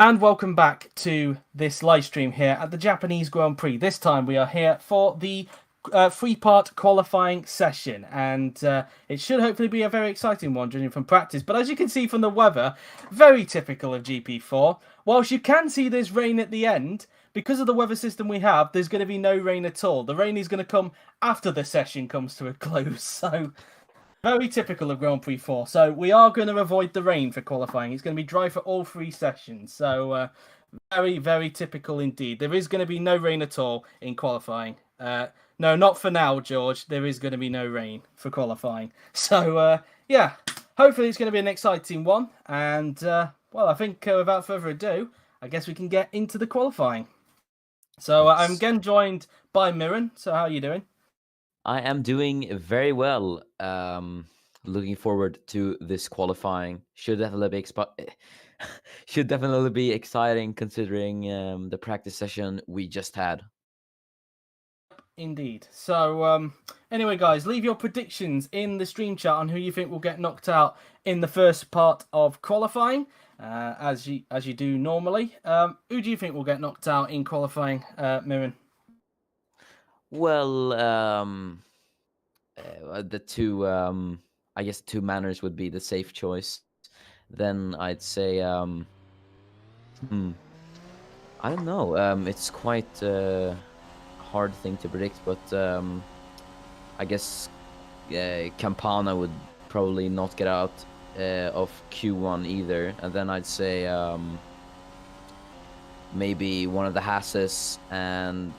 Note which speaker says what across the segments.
Speaker 1: And welcome back to this live stream here at the Japanese Grand Prix. This time we are here for the three-part qualifying session, and it should hopefully be a very exciting one, judging from practice. But as you can see from the weather, very typical of GP4. Whilst you can see there's rain at the end, because of the weather system we have, there's going to be no rain at all. The rain is going to come after the session comes to a close, so very typical of Grand Prix 4. So we are going to avoid the rain for qualifying. It's going to be dry for all three sessions. So very, very typical indeed. There is going to be no rain at all in qualifying. No, not for now, George. There is going to be no rain for qualifying. So, yeah, hopefully it's going to be an exciting one. And, well, I think without further ado, I guess we can get into the qualifying. So I'm again joined by Mirren. So how are you doing?
Speaker 2: I am doing very well. Looking forward to this qualifying. Should definitely be exciting considering the practice session we just had.
Speaker 1: Indeed. So anyway, guys, leave your predictions in the stream chat on who you think will get knocked out in the first part of qualifying, as you do normally. Who do you think will get knocked out in qualifying, Mirren?
Speaker 2: Well, the two, I guess, two manners would be the safe choice. Then I'd say, I don't know. It's quite a hard thing to predict, but I guess Campana would probably not get out of Q1 either. And then I'd say maybe one of the Hasses, and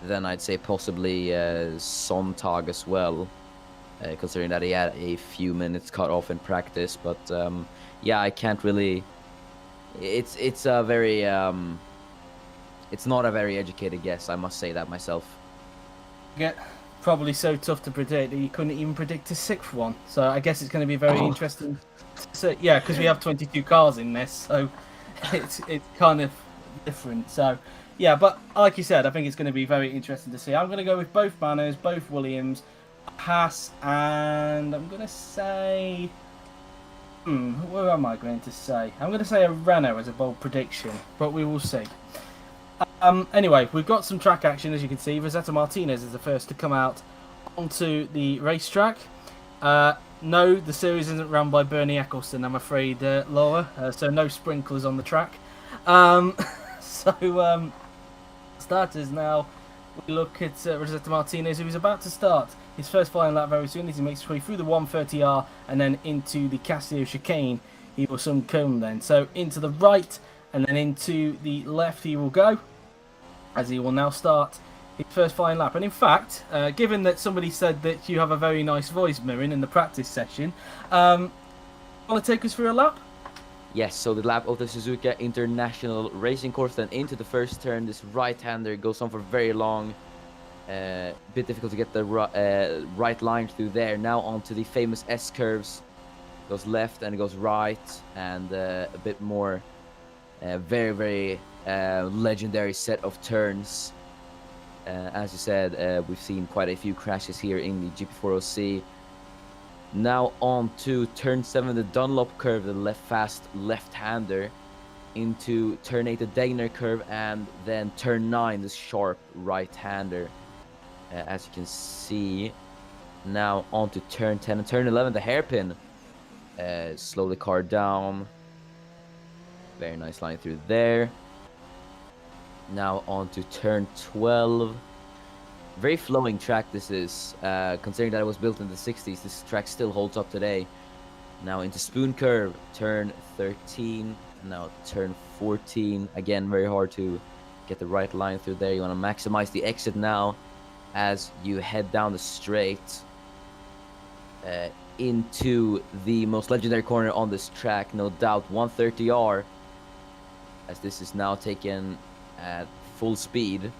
Speaker 2: then I'd say possibly Sontag as well, considering that he had a few minutes cut off in practice. But yeah, I can't really. It's a very it's not a very educated guess. I must say that myself.
Speaker 1: Yeah, probably so tough to predict that you couldn't even predict a sixth one. So I guess it's going to be very interesting. So yeah, because we have 22 cars in this, so it's kind of different. So yeah, but like you said, I think it's going to be very interesting to see. I'm going to go with both Manners, both Williams, Haas, and I'm going to say, what am I going to say? I'm going to say a Renault as a bold prediction, but we will see. Anyway, we've got some track action, as you can see. Rosetta Martinez is the first to come out onto the racetrack. No, the series isn't run by Bernie Eccleston, I'm afraid, Laura. So no sprinklers on the track. Starters now. We look at Rosetta Martinez, who is about to start his first flying lap very soon as he makes his way through the 130R and then into the Casio chicane. He will soon come then. So into the right and then into the left he will go, as he will now start his first flying lap. And in fact, given that somebody said that you have a very nice voice, Mirren, in the practice session, want to take us through a lap?
Speaker 2: Yes, so the lap of the Suzuka International Racing Course, then into the first turn. This right-hander goes on for very long. Bit difficult to get the right line through there. Now onto the famous S-curves. Goes left and it goes right, and a bit more very, very legendary set of turns. As you said, we've seen quite a few crashes here in the GP4OC. Now on to turn 7, the Dunlop curve, the fast left-hander, into turn 8, the Degner curve, and then turn 9, the sharp right-hander. As you can see, now on to turn 10 and turn 11, the hairpin. Slow the car down. Very nice line through there. Now on to turn 12. Very flowing track this is, considering that it was built in the 60s. This track still holds up today. Now into Spoon Curve, turn 13. Now turn 14. Again, very hard to get the right line through there. You want to maximize the exit now as you head down the straight into the most legendary corner on this track, no doubt, 130R, as this is now taken at full speed.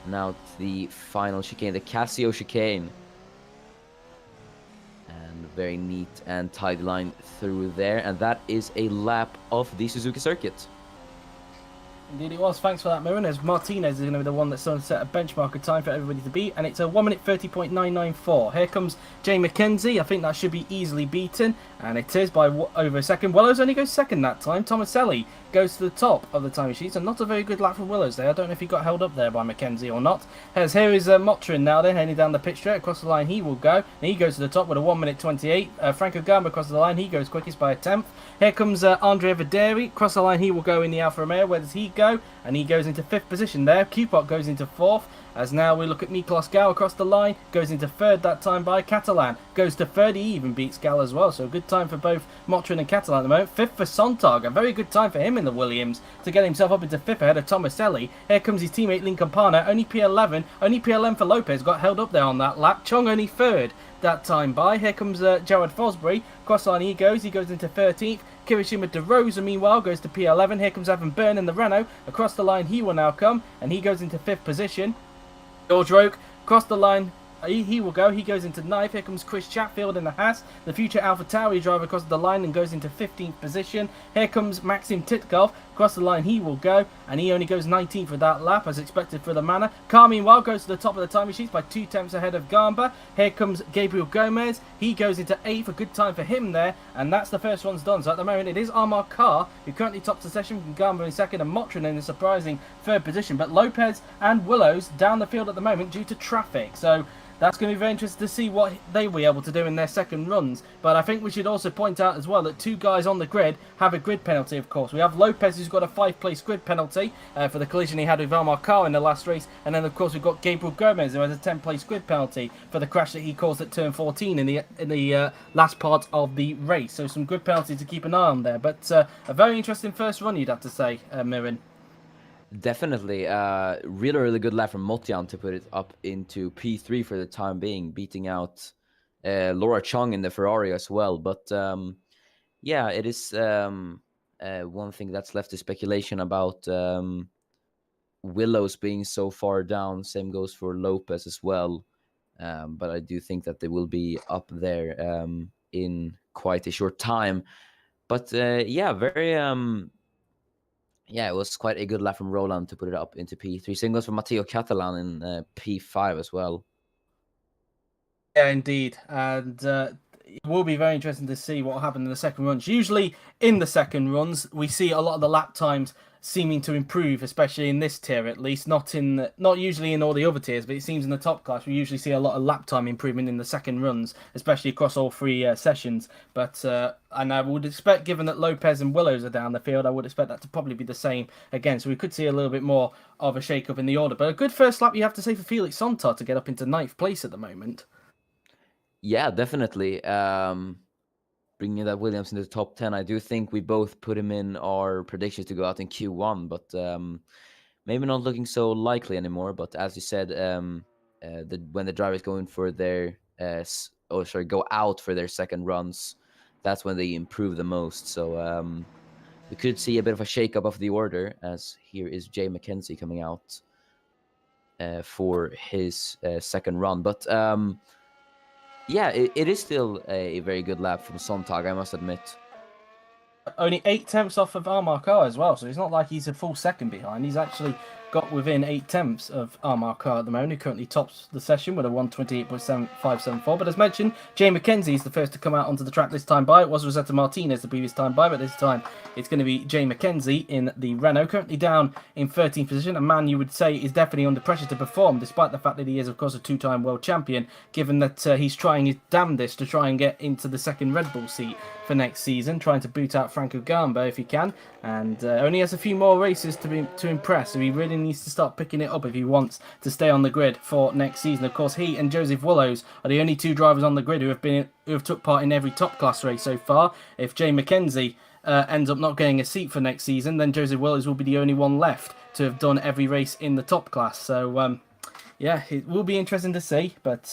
Speaker 2: Now the final chicane, the Casio chicane, and very neat and tidy line through there, and that is a lap of the Suzuka circuit.
Speaker 1: Indeed it was. Thanks for that, Mirren. As Martinez is going to be the one that's going to set a benchmark of time for everybody to beat, and it's a 1 minute 30.994. Here comes Jay McKenzie. I think that should be easily beaten, and it is by over a second. Willows only goes second that time. Tomaselli goes to the top of the timing sheets, and not a very good lap from Willows there. I don't know if he got held up there by McKenzie or not. As here is Motrin now, then heading down the pit straight across the line. He will go, and he goes to the top with a 1 minute 28. Franco Gomez across the line. He goes quickest by a tenth. Here comes Andrea Videri across the line. He will go in the Alfa Romeo. Where does he go? And he goes into 5th position there. Cupot goes into 4th. As now we look at Miklos Gal across the line. Goes into 3rd that time by Catalan. Goes to 3rd. He even beats Gal as well. So a good time for both Motrin and Catalan at the moment. 5th for Sontag. A very good time for him in the Williams to get himself up into 5th ahead of Tomaselli. Here comes his teammate Lincoln Parner. Only P11. Only P11 for Lopez. Got held up there on that lap. Chong only 3rd that time by. Here comes Jared Fosbury. Cross line he goes into 13th. Kirishima De Rosa meanwhile goes to P11. Here comes Evan Byrne in the Renault. Across the line he will now come, and he goes into 5th position. George Roque across the line. He will go. He goes into 9th. Here comes Chris Chatfield in the Haas, the future AlphaTauri driver, across the line and goes into 15th position. Here comes Maxim Titkov. Across the line he will go, and he only goes 19th for that lap, as expected for the Manor. Car, meanwhile, goes to the top of the timing sheets by 2 tenths ahead of Gamba. Here comes Gabriel Gomez. He goes into 8th, a good time for him there, and that's the first one's done. So at the moment, it is Armar Carr who currently tops the session, from Gamba in 2nd and Motrin in a surprising 3rd position. But Lopez and Willows down the field at the moment due to traffic. So that's going to be very interesting to see what they will be able to do in their second runs. But I think we should also point out as well that 2 guys on the grid have a grid penalty, of course. We have Lopez, who's got a 5-place grid penalty for the collision he had with Elmar Carr in the last race. And then, of course, we've got Gabriel Gomez, who has a 10-place grid penalty for the crash that he caused at turn 14 in the last part of the race. So some grid penalty to keep an eye on there. But a very interesting first run, you'd have to say, Mirren.
Speaker 2: Definitely. Really good lap from Motian to put it up into P3 for the time being, beating out Laura Chong in the Ferrari as well. But yeah, it is one thing that's left is speculation about Willows being so far down. Same goes for Lopez as well. But I do think that they will be up there in quite a short time. But yeah, very... yeah, it was quite a good lap from Roland to put it up into P3. Same goes for Matteo Catalan in P5 as well.
Speaker 1: Yeah, indeed. And it will be very interesting to see what happened in the second runs. Usually in the second runs, we see a lot of the lap times seeming to improve, especially in this tier at least. Not usually in all the other tiers, but it seems in the top class we usually see a lot of lap time improvement in the second runs, especially across all 3 sessions. But and I would expect, given that Lopez and Willows are down the field, I would expect that to probably be the same again. So we could see a little bit more of a shake-up in the order. But a good first lap, you have to say, for Felix Sontag to get up into 9th place at the moment.
Speaker 2: Yeah, definitely. Bringing that Williams into the top 10. I do think we both put him in our predictions to go out in Q1, but maybe not looking so likely anymore. But as you said, when the drivers go in for their go out for their second runs, that's when they improve the most. So we could see a bit of a shake-up of the order, as here is Jay McKenzie coming out for his second run. But yeah, it is still a very good lap from Sontag, I must admit.
Speaker 1: Only 8 tenths off of Armar Carr as well, so it's not like he's a full second behind. He's actually got within 8 tenths of Armar Carr at the moment, who currently tops the session with a 1:28.574. But as mentioned, Jay McKenzie is the first to come out onto the track this time by. It was Rosetta Martinez the previous time by, but this time it's going to be Jay McKenzie in the Renault, currently down in 13th position. A man you would say is definitely under pressure to perform, despite the fact that he is, of course, a 2-time world champion, given that he's trying his damnedest to try and get into the second Red Bull seat for next season, trying to boot out Franco Gamba if he can, and only has a few more races to impress, so he really needs to start picking it up if he wants to stay on the grid for next season. Of course, he and Joseph Willows are the only 2 drivers on the grid who have took part in every top class race so far. If Jay McKenzie ends up not getting a seat for next season, then Joseph Willows will be the only one left to have done every race in the top class. So yeah, it will be interesting to see, but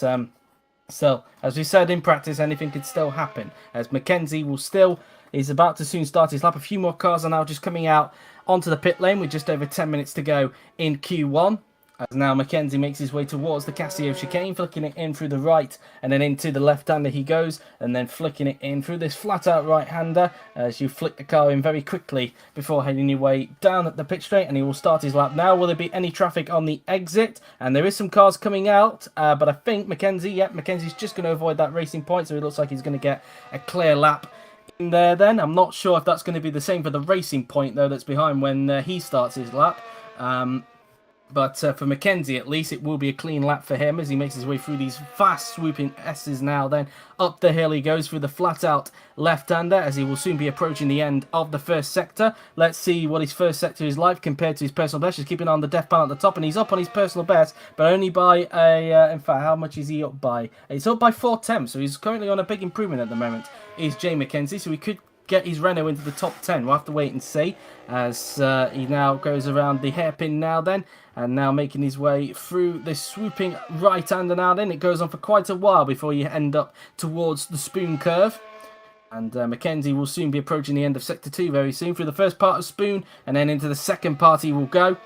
Speaker 1: still, as we said, in practice anything could still happen, as McKenzie is about to soon start his lap. A few more cars are now just coming out onto the pit lane with just over 10 minutes to go in Q1. As now Mackenzie makes his way towards the Casio chicane, flicking it in through the right, and then into the left-hander he goes, and then flicking it in through this flat-out right-hander as you flick the car in very quickly before heading your way down at the pit straight, and he will start his lap now. Will there be any traffic on the exit? And there is some cars coming out, but I think Mackenzie's just going to avoid that racing point, so it looks like he's going to get a clear lap in there then. I'm not sure if that's going to be the same for the racing point, though, that's behind when he starts his lap. But for Mackenzie, at least, it will be a clean lap for him as he makes his way through these fast swooping S's now. Then up the hill he goes through the flat-out left-hander as he will soon be approaching the end of the first sector. Let's see what his first sector is like compared to his personal best. He's keeping on the death panel at the top, and he's up on his personal best, but only by a... in fact, how much is he up by? It's up by 4 tenths, so he's currently on a big improvement at the moment, is Jay Mackenzie. So we could get his Renault into the top 10. We'll have to wait and see as he now goes around the hairpin now then, and now making his way through this swooping right-hander now then. It goes on for quite a while before you end up towards the Spoon curve. And Mackenzie will soon be approaching the end of Sector 2 very soon through the first part of Spoon, and then into the second part he will go.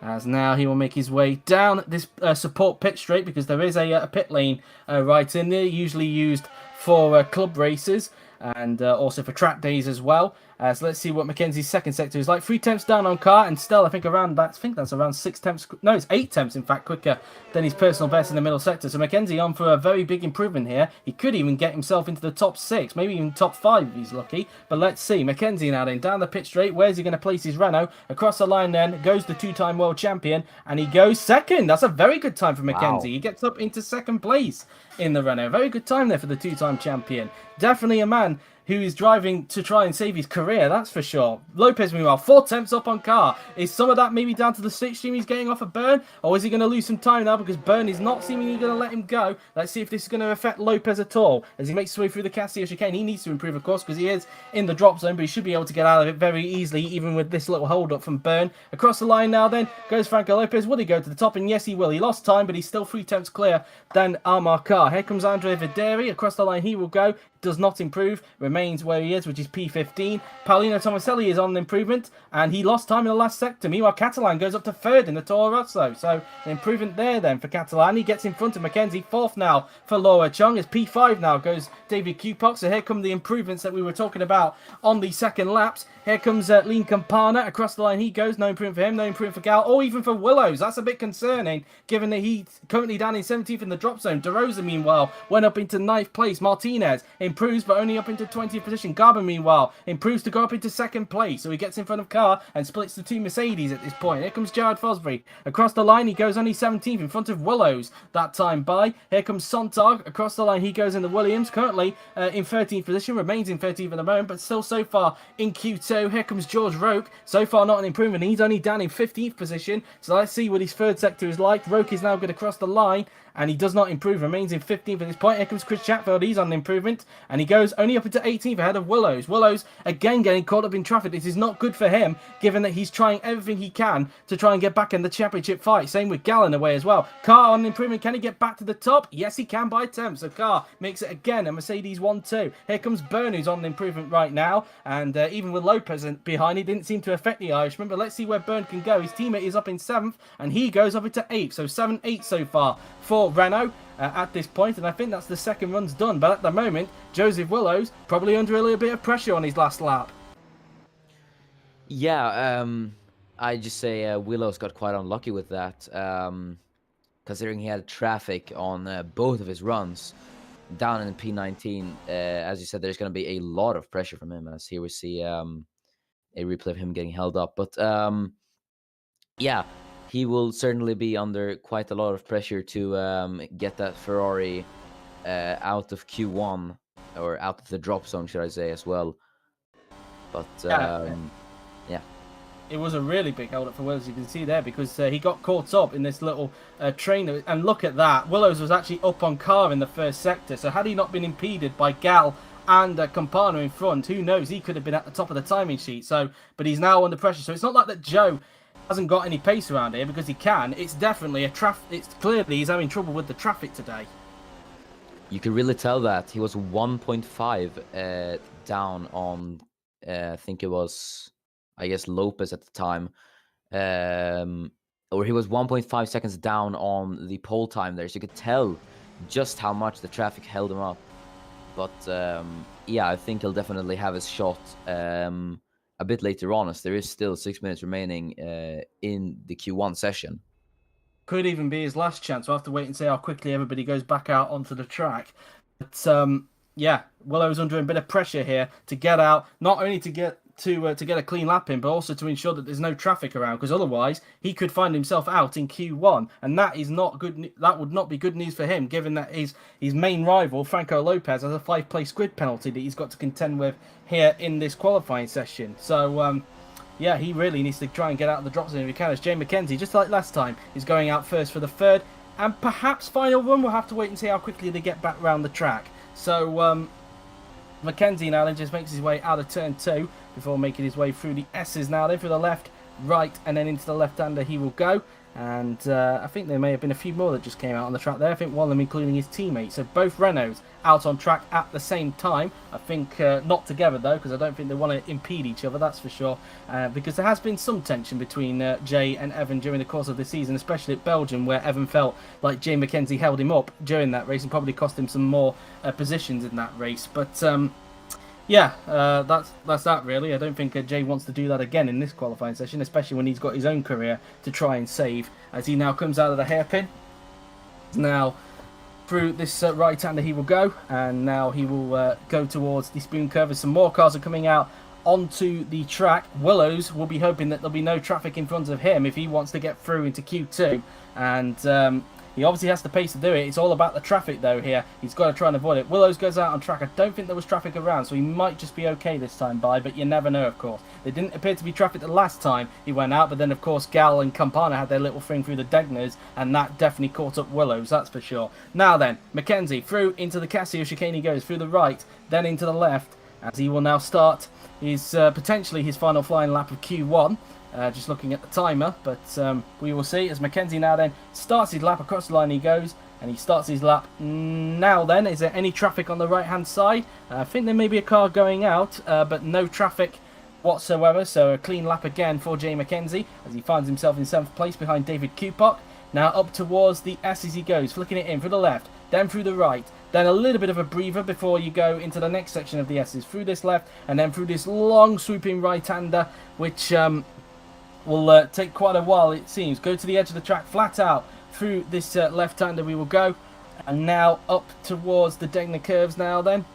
Speaker 1: As now he will make his way down this support pit straight, because there is a pit lane right in there, usually used for club races and also for track days as well. So let's see what Mackenzie's second sector is like. 3 tenths down on car, and still I think that's around 6 tenths. No, it's 8 tenths in fact quicker than his personal best in the middle sector. So Mackenzie on for a very big improvement here. He could even get himself into the top 6, maybe even top 5 if he's lucky. But let's see. Mackenzie now then down the pit straight. Where's he going to place his Renault? Across the line then goes the 2-time world champion, and he goes second. That's a very good time for Mackenzie. Wow. He gets up into second place in the Renault. Very good time there for the 2-time champion. Definitely a man who is driving to try and save his career, that's for sure. Lopez, meanwhile, 4 tenths up on car. Is some of that maybe down to the slipstream he's getting off of Byrne? Or is he going to lose some time now because Byrne is not seemingly going to let him go? Let's see if this is going to affect Lopez at all as he makes his way through the Castillo chicane. He needs to improve, of course, because he is in the drop zone, but he should be able to get out of it very easily, even with this little hold-up from Byrne. Across the line now then goes Franco Lopez. Will he go to the top? And yes, he will. He lost time, but he's still 3 tenths clear than Amar Carr. Here comes Andre Videri. Across the line he will go. Does not improve, remains where he is, which is P15. Paolino Tomaselli is on an improvement, and he lost time in the last sector. Meanwhile, Catalan goes up to 3rd in the Toro Rosso, so an improvement there then for Catalan. He gets in front of Mackenzie, 4th now for Laura Chung. As P5 now goes David Kupok, so here come the improvements that we were talking about on the second laps. Here comes Lean Campana. Across the line he goes. No improvement for him, no improvement for Gal, or even for Willows. That's a bit concerning, given that he's currently down in 17th in the drop zone. De Rosa, meanwhile, went up into 9th place. Martinez improves, but only up into 20th position. Garber, meanwhile, improves to go up into 2nd place. So he gets in front of Carr and splits the 2 Mercedes at this point. Here comes Jared Fosbury. Across the line, he goes only 17th in front of Willows that time by. Here comes Sontag. Across the line, he goes in the Williams. Currently in 13th position. Remains in 13th at the moment, but still so far in Q2. Here comes George Roque. So far not an improvement. He's only down in 15th position. So let's see what his 3rd sector is like. Roque is now going to cross the line, and he does not improve. Remains in 15th at this point. Here comes Chris Chatfield. He's on an improvement, and he goes only up into 18th ahead of Willows. Willows again getting caught up in traffic. This is not good for him, given that he's trying everything he can to try and get back in the championship fight. Same with Gallon away as well. Carr on an improvement. Can he get back to the top? Yes, he can by 10. So Carr makes it again a Mercedes 1-2. Here comes Byrne, who's on an improvement right now, and even with Lopez behind, he didn't seem to affect the Irishman. But let's see where Byrne can go. His teammate is up in 7th, and he goes up into 8th. So 7-8 so far for Renault at this point, and I think that's the second run's done. But at the moment, Joseph Willows probably under a little bit of pressure on his last lap.
Speaker 2: Yeah, I just say Willows got quite unlucky with that, considering he had traffic on both of his runs down in P19. As you said, there's going to be a lot of pressure from him, as here we see a replay of him getting held up. But yeah, he will certainly be under quite a lot of pressure to get that Ferrari out of Q1, or out of the drop zone, should I say, as well. But yeah.
Speaker 1: It was a really big hold-up for Willows, you can see there, because he got caught up in this little train. And look at that. Willows was actually up on Carr in the first sector. So had he not been impeded by Gal and Campana in front, who knows? He could have been at the top of the timing sheet. So, but he's now under pressure. So it's not like that Joe hasn't got any pace around here, because he can. It's definitely a traffic. It's clearly he's having trouble with the traffic today.
Speaker 2: You can really tell that. He was 1.5 down on, I think it was, I guess, Lopez at the time. or he was 1.5 seconds down on the pole time there, so you could tell just how much the traffic held him up. But yeah, I think he'll definitely have his shot a bit later on, as there is still 6 minutes remaining in the Q1 session.
Speaker 1: Could even be his last chance. We'll have to wait and see how quickly everybody goes back out onto the track. But yeah, Willow's under a bit of pressure here to get out, not only to get a clean lap in, but also to ensure that there's no traffic around, because otherwise he could find himself out in Q1, and that is not good. That would not be good news for him, given that his main rival Franco Lopez has a 5-place grid penalty that he's got to contend with here in this qualifying session. So yeah, he really needs to try and get out of the drop zone if he can. As Jay McKenzie, just like last time, is going out first for the third and perhaps final run. We'll have to wait and see how quickly they get back around the track. So McKenzie now then just makes his way out of turn 2 before making his way through the S's now then, through the left, right, and then into the left-hander he will go. And I think there may have been a few more that just came out on the track there. I think one of them including his teammate. So both Renaults out on track at the same time. I think not together though, because I don't think they want to impede each other, that's for sure. Because there has been some tension between Jay and Evan during the course of the season, especially at Belgium, where Evan felt like Jay McKenzie held him up during that race and probably cost him some more positions in that race. But yeah, that's that really. I don't think Jay wants to do that again in this qualifying session, especially when he's got his own career to try and save, as he now comes out of the hairpin. Now, through this right-hander he will go, and now he will go towards the spoon curve as some more cars are coming out onto the track. Willows will be hoping that there'll be no traffic in front of him if he wants to get through into Q2, and he obviously has the pace to do it. It's all about the traffic, though, here. He's got to try and avoid it. Willows goes out on track. I don't think there was traffic around, so he might just be okay this time by, but you never know, of course. There didn't appear to be traffic the last time he went out, but then, of course, Gal and Campana had their little thing through the Degners, and that definitely caught up Willows, that's for sure. Now then, McKenzie through into the Casio chicane he goes, through the right, then into the left, as he will now start his potentially his final flying lap of Q1. Just looking at the timer, but we will see as McKenzie now then starts his lap. Across the line he goes, and he starts his lap now then. Is there any traffic on the right hand side? I think there may be a car going out, but no traffic whatsoever, so a clean lap again for Jay McKenzie as he finds himself in 7th place behind David Kupak. Now up towards the S as he goes, flicking it in through the left, then through the right, then a little bit of a breather before you go into the next section of the S's, through this left and then through this long swooping right-hander, which will take quite a while, it seems. Go to the edge of the track, flat out through this left-hander we will go, and now up towards the Degner curves now then.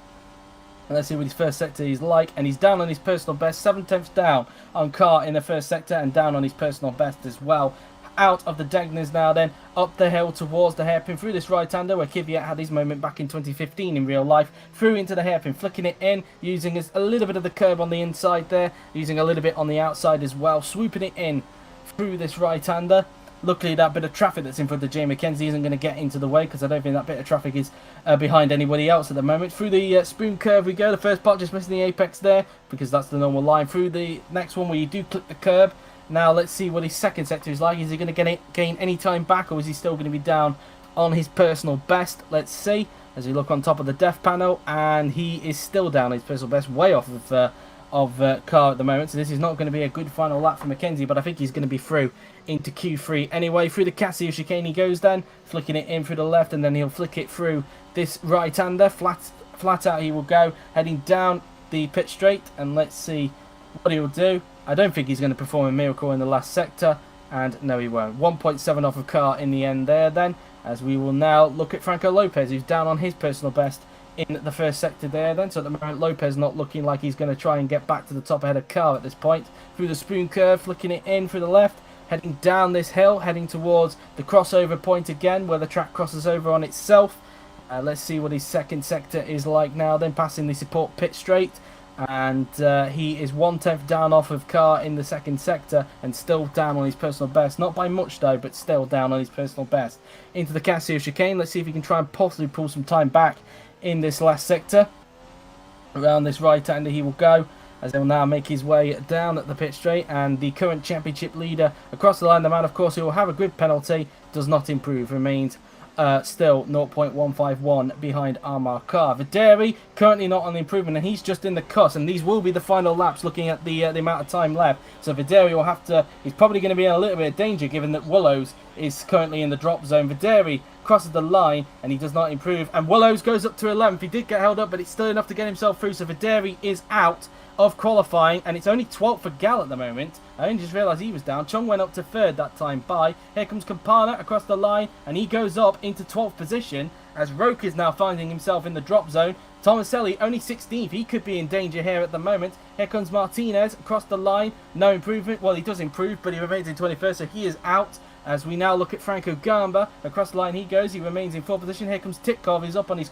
Speaker 1: And let's see what his first sector is like, and he's down on his personal best, 7/10 down on car in the first sector, and down on his personal best as well. Out of the Degners now then, up the hill towards the hairpin, through this right-hander where Kvyat had his moment back in 2015 in real life, through into the hairpin, flicking it in, using a little bit of the curb on the inside there, using a little bit on the outside as well, swooping it in through this right-hander. Luckily, that bit of traffic that's in front of Jay McKenzie isn't going to get into the way, because I don't think that bit of traffic is behind anybody else at the moment. Through the spoon curve we go. The first part just missing the apex there, because that's the normal line. Through the next one where you do clip the curb. Now let's see what his second sector is like. Is he going to gain any time back, or is he still going to be down on his personal best? Let's see as we look on top of the def panel, and he is still down on his personal best, way off of car at the moment. So this is not going to be a good final lap for McKenzie, but I think he's going to be through into Q3 anyway. Through the Casio chicane he goes then, flicking it in through the left, and then he'll flick it through this right-hander. Flat out he will go, heading down the pit straight, and let's see what he will do. I don't think he's going to perform a miracle in the last sector, and no he won't. 1.7 off of car in the end there then, as we will now look at Franco Lopez, who's down on his personal best in the first sector there then. So at the moment Lopez not looking like he's going to try and get back to the top ahead of car at this point. Through the spoon curve, flicking it in through the left, heading down this hill, heading towards the crossover point again, where the track crosses over on itself. Let's see what his second sector is like now then, passing the support pit straight. And he is 1/10 down off of car in the second sector, and still down on his personal best. Not by much though, but still down on his personal best. Into the Casio chicane. Let's see if he can try and possibly pull some time back in this last sector. Around this right-hander he will go, as he'll now make his way down at the pit straight, and the current championship leader across the line, the man of course who will have a grid penalty, does not improve, remains still 0.151 behind Armar Car. Videri currently not on the improvement, and he's just in the cut, and these will be the final laps looking at the amount of time left. So Videri will have to, he's probably going to be in a little bit of danger given that Willows is currently in the drop zone. Videri crosses the line and he does not improve, and Willows goes up to 11th. He did get held up, but it's still enough to get himself through. So Videri is out of qualifying, and it's only 12th for Gal at the moment. I only just realised he was down. Chung went up to 3rd that time by. Here comes Campana across the line, and he goes up into 12th position as Roke is now finding himself in the drop zone. Tomaselli only 16th. He could be in danger here at the moment. Here comes Martinez across the line. No improvement. Well, he does improve, but he remains in 21st, so he is out. As we now look at Franco Gamba, across the line he goes. He remains in 4th position. Here comes Titkov. He's up on his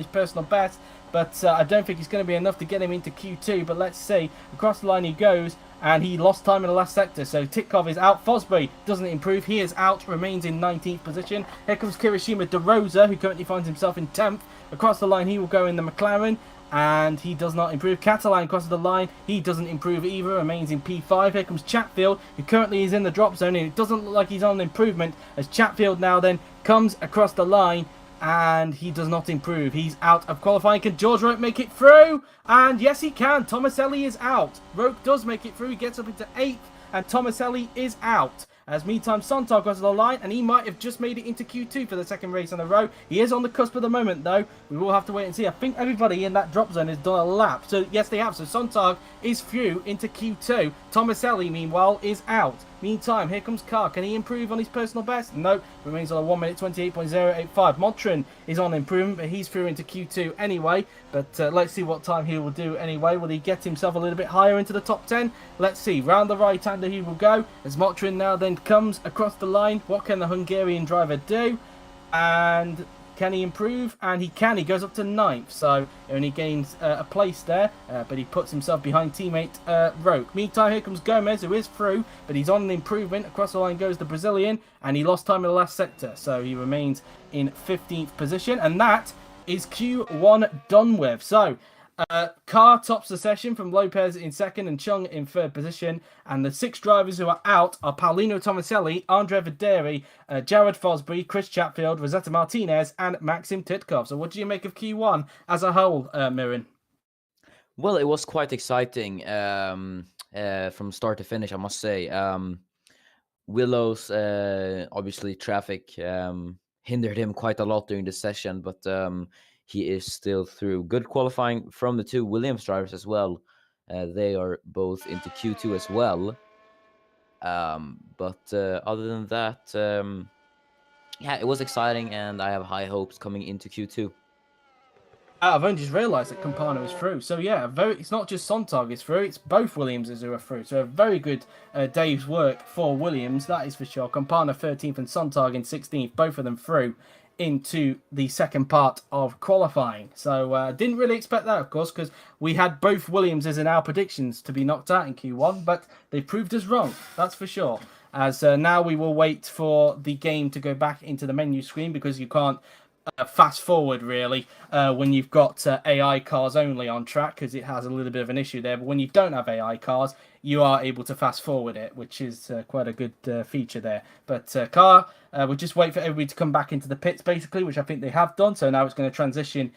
Speaker 1: personal best, but I don't think it's going to be enough to get him into Q2. But let's see. Across the line he goes, and he lost time in the last sector. So Titkov is out. Fosbury doesn't improve. He is out. Remains in 19th position. Here comes Kirishima De Rosa, who currently finds himself in 10th. Across the line he will go in the McLaren, and he does not improve. Catalan crosses the line. He doesn't improve either. Remains in P5. Here comes Chatfield, who currently is in the drop zone, and it doesn't look like he's on improvement, as Chatfield now then comes across the line, and he does not improve. He's out of qualifying. Can George Roke make it through? And yes, he can. Tomaselli is out. Roke does make it through. He gets up into 8th, and Tomaselli is out. As meantime, Sontag goes to the line, and he might have just made it into Q2 for the second race in a row. He is on the cusp at the moment, though. We will have to wait and see. I think everybody in that drop zone has done a lap. So, yes, they have. So, Sontag is through into Q2. Tomaselli, meanwhile, is out. Meantime, here comes Carr. Can he improve on his personal best? No. Remains on a 1 minute 28.085. Montrin is on improvement, but he's through into Q2 anyway. But let's see what time he will do anyway. Will he get himself a little bit higher into the top 10? Let's see. Round the right-hander he will go, as Montrin now then comes across the line. What can the Hungarian driver do? And can he improve? And he can. He goes up to 9th, so he only gains a place there, but he puts himself behind teammate Roke. Meantime, here comes Gomez, who is through, but he's on an improvement. Across the line goes the Brazilian, and he lost time in the last sector, so he remains in 15th position, and that is Q1 done with. So, Carr tops the session from Lopez in 2nd and Chung in 3rd position. And the 6 drivers who are out are Paulino Tomaselli, Andre Videri, Jared Fosbury, Chris Chatfield, Rosetta Martinez, and Maxim Titkov. So what do you make of Q1 as a whole, Mirin?
Speaker 2: Well, it was quite exciting from start to finish, I must say. Willow's, obviously, traffic hindered him quite a lot during the session, but he is still through. Good qualifying from the 2 Williams drivers as well. They are both into Q2 as well. But other than that, yeah, it was exciting, and I have high hopes coming into Q2.
Speaker 1: I've only just realised that Campana is through. So yeah, it's not just Sontag is through, it's both Williamses who are through. So a very good day's work for Williams, that is for sure. Campana 13th and Sontag in 16th, both of them through into the second part of qualifying. So didn't really expect that, of course, because we had both Williamses in our predictions to be knocked out in Q1, but they proved us wrong, that's for sure. As now we will wait for the game to go back into the menu screen, because you can't fast forward really when you've got AI cars only on track, because it has a little bit of an issue there. But when you don't have AI cars, you are able to fast forward it, which is quite a good feature there. But car, we'll just wait for everybody to come back into the pits basically, which I think they have done. So now it's going to transition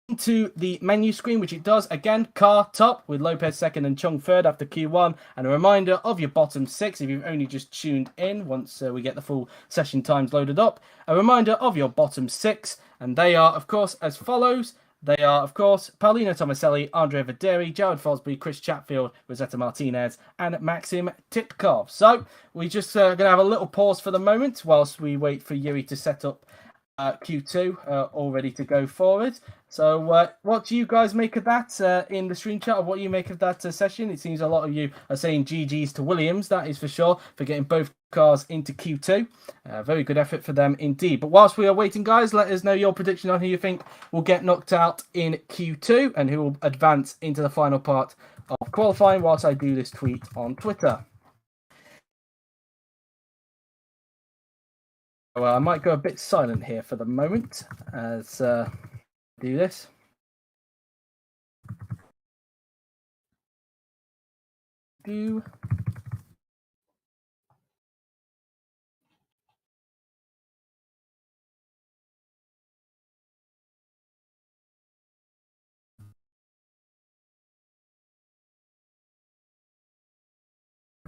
Speaker 1: into the menu screen, which it does. Again, Car top with Lopez 2nd and Chung 3rd after Q1. And a reminder of your bottom 6 if you've only just tuned in once we get the full session times loaded up. A reminder of your bottom 6, and they are, of course, as follows. They are, of course, Paulino Tomaselli, Andre Videri, Jared Fosbury, Chris Chatfield, Rosetta Martinez, and Maxim Titkov. So we're just going to have a little pause for the moment whilst we wait for Yuri to set up Q2 all ready to go forward. So what do you guys make of that in the stream chat, of what you make of that session? It seems a lot of you are saying GG's to Williams, that is for sure, for getting both cars into Q2. Very good effort for them indeed. But whilst we are waiting, guys, let us know your prediction on who you think will get knocked out in Q2 and who will advance into the final part of qualifying whilst I do this tweet on Twitter. Well, I might go a bit silent here for the moment as do this.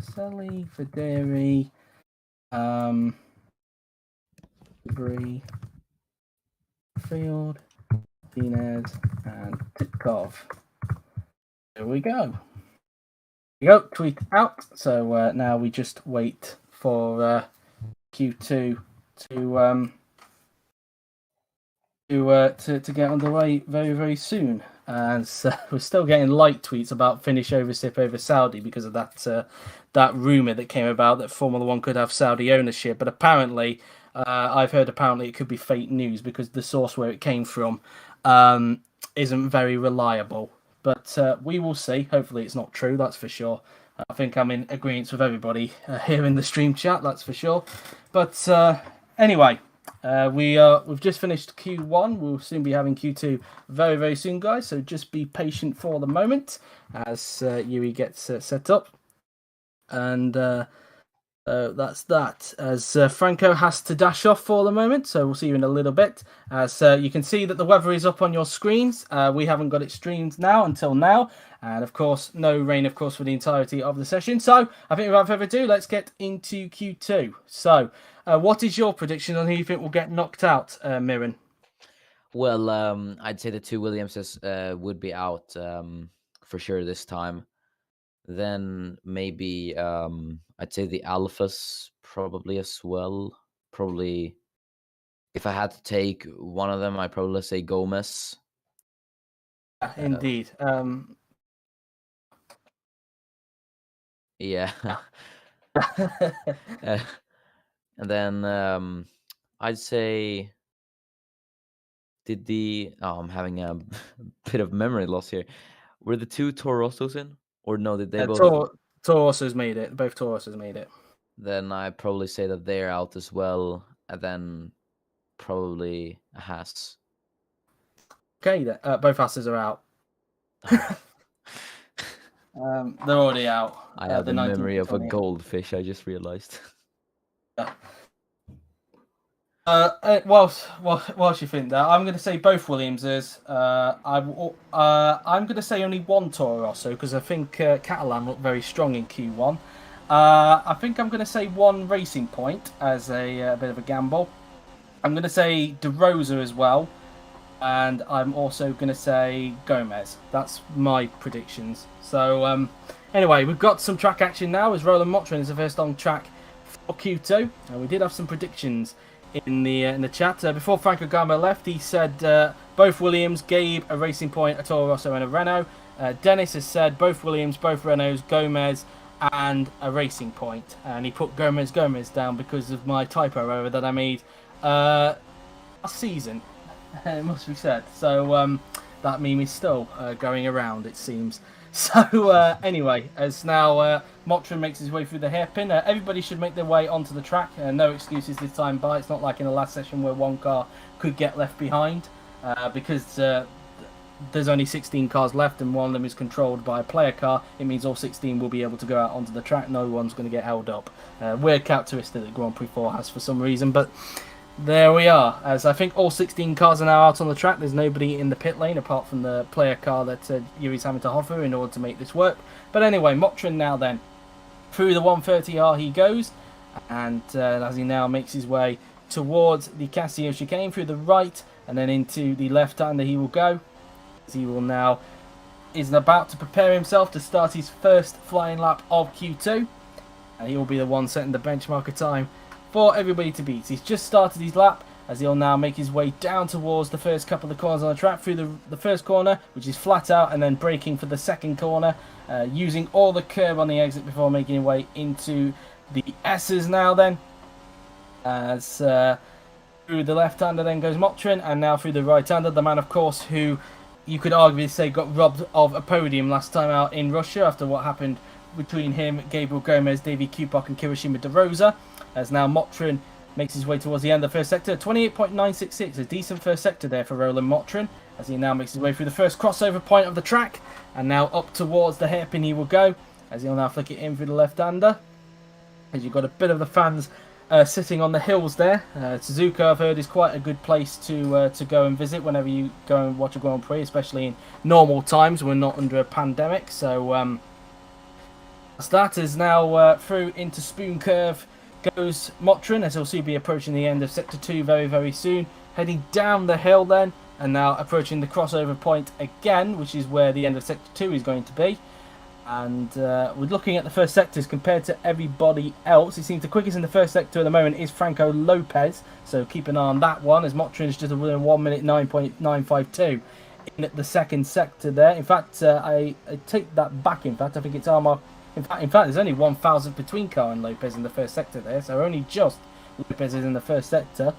Speaker 1: Selly, Federi, Debris, Field, Martinez, and Titkov. There we go. Tweet out. So now we just wait for Q2 to get underway very, very soon. And so we're still getting light tweets about finish ownership over Saudi because of that rumor that came about that Formula One could have Saudi ownership. But apparently, I've heard it could be fake news because the source where it came from isn't very reliable. But we will see. Hopefully, it's not true. That's for sure. I think I'm in agreement with everybody here in the stream chat. That's for sure. But anyway. We've just finished Q1. We'll soon be having Q2 very, very soon, guys. So just be patient for the moment as Yuri gets set up. And that's that. As Franco has to dash off for the moment, so we'll see you in a little bit. As you can see that the weather is up on your screens. We haven't got it streamed until now. And of course, no rain, of course, for the entirety of the session. So I think without further ado, let's get into Q2. So what is your prediction on who you think will get knocked out, Mirren?
Speaker 2: Well, I'd say the two Williamses would be out for sure this time. Then maybe I'd say the Alphas probably as well. Probably if I had to take one of them, I'd probably say Gomez.
Speaker 1: Indeed.
Speaker 2: Yeah. And then I'd say I'm having a bit of memory loss here. Were the two Torossos in? Or no, did they both?
Speaker 1: Torossos made it. Both Torossos made it.
Speaker 2: Then I'd probably say that they're out as well. And then probably a Haas.
Speaker 1: Okay, both Hasses are out. They're already out.
Speaker 2: I have the memory of a goldfish, I just realized.
Speaker 1: Whilst you think that, I'm going to say both Williamses. I'm going to say only one Toro Rosso because I think Catalan looked very strong in Q1. I think I'm going to say one Racing Point as a bit of a gamble. I'm going to say De Rosa as well. And I'm also going to say Gomez. That's my predictions. So anyway, we've got some track action now as Roland Motrin is the first on track for Q2. And we did have some predictions in the chat. Before Franco Gomez left, he said both Williams, Gabe, a Racing Point, a Toro Rosso and a Renault. Dennis has said both Williams, both Renaults, Gomez and a Racing Point. And he put Gomez down because of my typo error that I made last season. It must be said. So that meme is still going around, it seems. So anyway, as now Motrin makes his way through the hairpin, everybody should make their way onto the track. No excuses this time by. It's not like in the last session where one car could get left behind because there's only 16 cars left and one of them is controlled by a player car. It means all 16 will be able to go out onto the track. No one's going to get held up. Weird characteristic that Grand Prix 4 has for some reason, but there we are, as I think all 16 cars are now out on the track. There's nobody in the pit lane apart from the player car that Yuri's having to hover in order to make this work. But anyway, Motrin now then, through the 130R he goes, and as he now makes his way towards the Casio chicane through the right, and then into the left-hander he will go, as he will now is about to prepare himself to start his first flying lap of Q2, and he will be the one setting the benchmarker time for everybody to beat. He's just started his lap as he'll now make his way down towards the first couple of corners on the track through the first corner, which is flat out, and then braking for the second corner, using all the curb on the exit before making his way into the S's now then. As through the left-hander then goes Motrin, and now through the right-hander, the man of course who you could arguably say got robbed of a podium last time out in Russia after what happened between him, Gabriel Gomez, Davey Kupok and Kirishima De Rosa. As now Motrin makes his way towards the end of the first sector. 28.966, a decent first sector there for Roland Motrin, as he now makes his way through the first crossover point of the track, and now up towards the hairpin he will go, as he'll now flick it in through the left-hander. As you've got a bit of the fans sitting on the hills there. Suzuka, I've heard, is quite a good place to go and visit whenever you go and watch a Grand Prix, especially in normal times when we're not under a pandemic. So That is now through into Spoon Curve goes Motrin, as he'll soon be approaching the end of Sector 2 very, very soon. Heading down the hill then, and now approaching the crossover point again, which is where the end of Sector 2 is going to be. And we're looking at the first sectors compared to everybody else. It seems the quickest in the first sector at the moment is Franco Lopez, so keep an eye on that one, as Motrin is just within 1 minute 9.952 in the second sector there. In fact, I take that back. In fact, I think it's Armagh. In fact, there's only 1,000 between Carr and Lopez in the first sector there, so only just Lopez is in the first sector.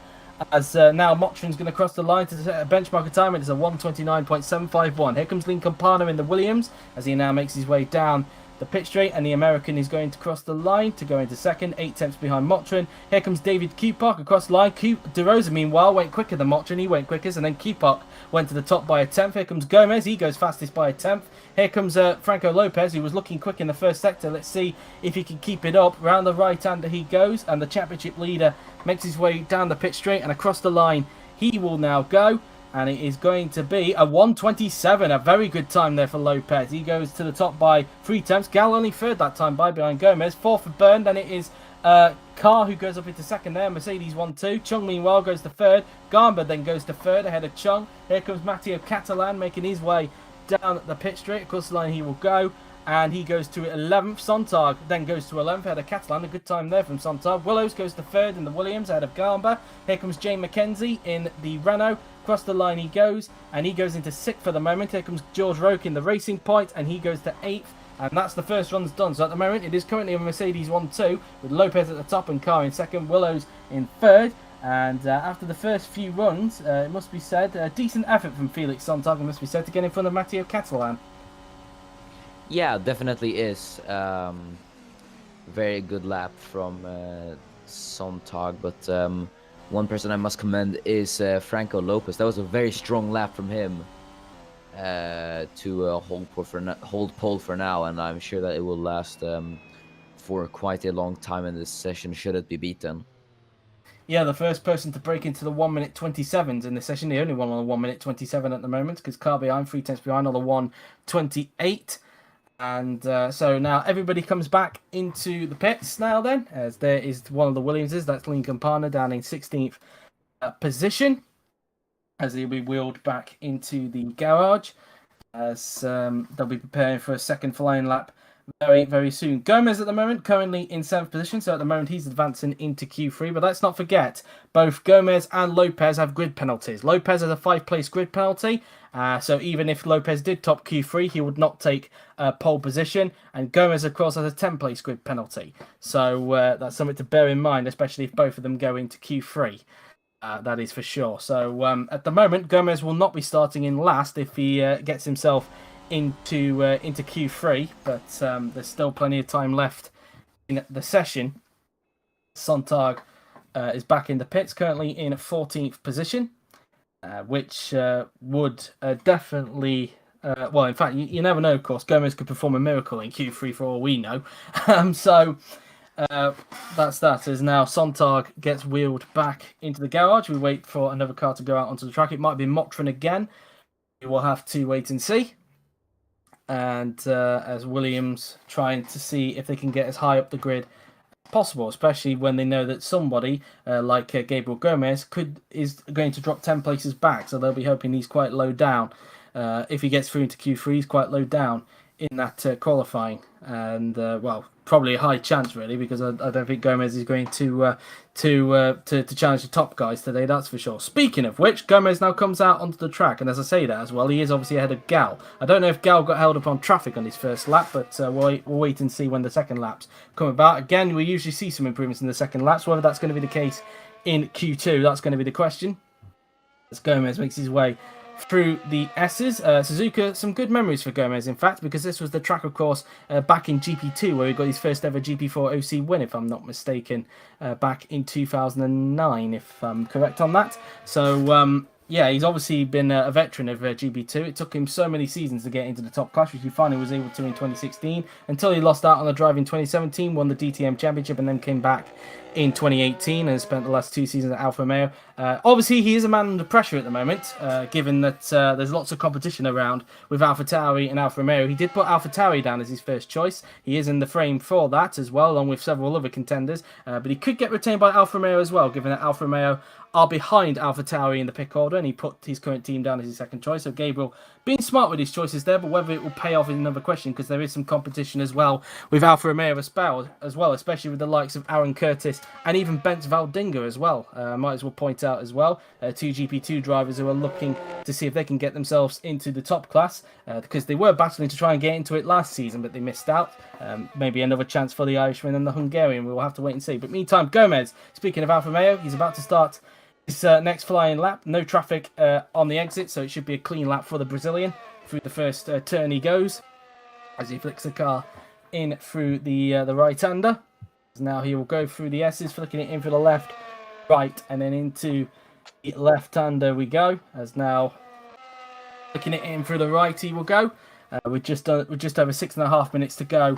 Speaker 1: As now Motrin's going to cross the line to set a benchmark of time. It is a 1:29.751. Here comes Lincoln Parner in the Williams as he now makes his way down the pit straight, and the American is going to cross the line to go into second, 8 tenths behind Motrin. Here comes David Kupak across the line. De Rosa, meanwhile, went quicker than Motrin. He went quickest, and then Kupak went to the top by a tenth. Here comes Gomez. He goes fastest by a tenth. Here comes Franco Lopez, who was looking quick in the first sector. Let's see if he can keep it up. Round the right-hander he goes, and the championship leader makes his way down the pit straight and across the line. He will now go. And it is going to be a 1:27, a very good time there for Lopez. He goes to the top by 3 tenths. Gal only third that time by behind Gomez. Fourth for Byrne, then it is Carr who goes up into second there. Mercedes 1-2. Chung meanwhile goes to third. Garber then goes to third ahead of Chung. Here comes Matteo Catalan making his way down the pit straight. Across the line he will go. And he goes to 11th. Sontag then goes to 11th ahead of Catalan. A good time there from Sontag. Willows goes to third in the Williams ahead of Garber. Here comes Jane McKenzie in the Renault. Across the line he goes, and he goes into 6th for the moment. Here comes George Roke in the Racing Point, and he goes to 8th. And that's the first runs done. So at the moment it is currently a Mercedes 1-2 with Lopez at the top and Carr in second, Willows in third. And after the first few runs, it must be said, a decent effort from Felix Sontag, it must be said, to get in front of Matteo Catalan.
Speaker 2: Yeah, definitely is. Very good lap from Sontag, but one person I must commend is Franco Lopez. That was a very strong lap from him to hold pole for now, and I'm sure that it will last for quite a long time in this session, should it be beaten.
Speaker 1: Yeah, the first person to break into the 1 minute 27s in the session. The only one on the 1 minute 27 at the moment, because Carr behind, 3 tenths behind on the 1:28. And so now everybody comes back into the pits now then, as there is one of the Williamses, that's Lincoln Parner down in 16th position, as he'll be wheeled back into the garage, as they'll be preparing for a second flying lap very, very soon. Gomez at the moment, currently in 7th position, so at the moment he's advancing into Q3, but let's not forget, both Gomez and Lopez have grid penalties. Lopez has a 5-place grid penalty, so even if Lopez did top Q3, he would not take pole position, and Gomez, of course, has a 10-place grid penalty. So that's something to bear in mind, especially if both of them go into Q3. That is for sure. So at the moment, Gomez will not be starting in last if he gets himself into Q3, but there's still plenty of time left in the session. Sontag is back in the pits, currently in 14th position, which would definitely... well, in fact, you never know, of course. Gomez could perform a miracle in Q3 for all we know. So that's that. As now Sontag gets wheeled back into the garage. We wait for another car to go out onto the track. It might be Motrin again. We will have to wait and see. And as Williams trying to see if they can get as high up the grid as possible, especially when they know that somebody like Gabriel Gomez is going to drop 10 places back, so they'll be hoping he's quite low down. If he gets through into Q3, he's quite low down in that qualifying, and well, probably a high chance really, because I don't think Gomez is going to challenge the top guys today, that's for sure. Speaking of which, Gomez now comes out onto the track, and as I say that as well, he is obviously ahead of Gal. I don't know if Gal got held up on traffic on his first lap, but we'll wait and see when the second laps come about. Again, we usually see some improvements in the second laps. Whether that's going to be the case in Q2, that's going to be the question, as Gomez makes his way through the S's. Suzuka, some good memories for Gomez, in fact, because this was the track, of course, back in GP2, where he got his first ever GP4 OC win, if I'm not mistaken, back in 2009, if I'm correct on that. So, yeah, he's obviously been a veteran of GP2. It took him so many seasons to get into the top class, which he finally was able to in 2016, until he lost out on the drive in 2017, won the DTM Championship, and then came back in 2018 and spent the last 2 seasons at Alfa Romeo. Obviously, he is a man under pressure at the moment, given that there's lots of competition around with AlphaTauri and Alfa Romeo. He did put AlphaTauri down as his first choice. He is in the frame for that as well, along with several other contenders. But he could get retained by Alfa Romeo as well, given that Alfa Romeo are behind AlphaTauri in the pick order, and he put his current team down as his second choice. So Gabriel being smart with his choices there, but whether it will pay off is another question, because there is some competition as well with Alfa Romeo as well, especially with the likes of Aaron Curtis and even Bence Valdinga as well. Might as well point out as well, 2 GP2 drivers who are looking to see if they can get themselves into the top class, because they were battling to try and get into it last season, but they missed out. Maybe another chance for the Irishman and the Hungarian. We'll have to wait and see. But meantime, Gomez, speaking of Alfa Romeo, he's about to start his next flying lap. No traffic on the exit, so it should be a clean lap for the Brazilian. Through the first turn he goes, as he flicks the car in through the right-hander. Now he will go through the S's, flicking it in for the left, right, and then into the left-hander we go. As now flicking it in through the right he will go. We're just over 6.5 minutes to go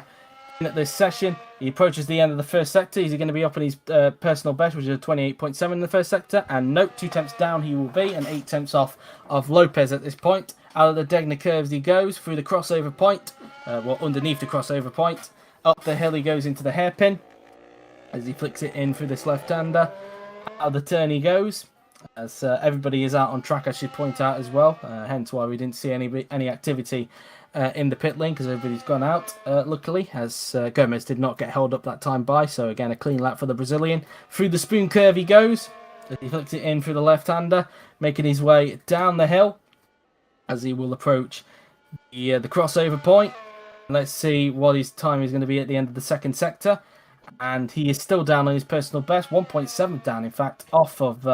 Speaker 1: at this session. He approaches the end of the first sector. He's going to be up on his personal best, which is a 28.7 in the first sector. And note, 2 tenths down he will be, and 8 tenths off of Lopez at this point. Out of the Degner curves he goes, through the crossover point, underneath the crossover point. Up the hill he goes into the hairpin, as he flicks it in through this left-hander. Out of the turn he goes, as everybody is out on track, I should point out as well. Hence why we didn't see any activity in the pit lane, because everybody's gone out, luckily, as Gomez did not get held up that time by. So again, a clean lap for the Brazilian. Through the spoon curve he goes, as he flicks it in through the left-hander, making his way down the hill, as he will approach the crossover point. Let's see what his time is going to be at the end of the second sector. And he is still down on his personal best, 1.7 down, in fact, off of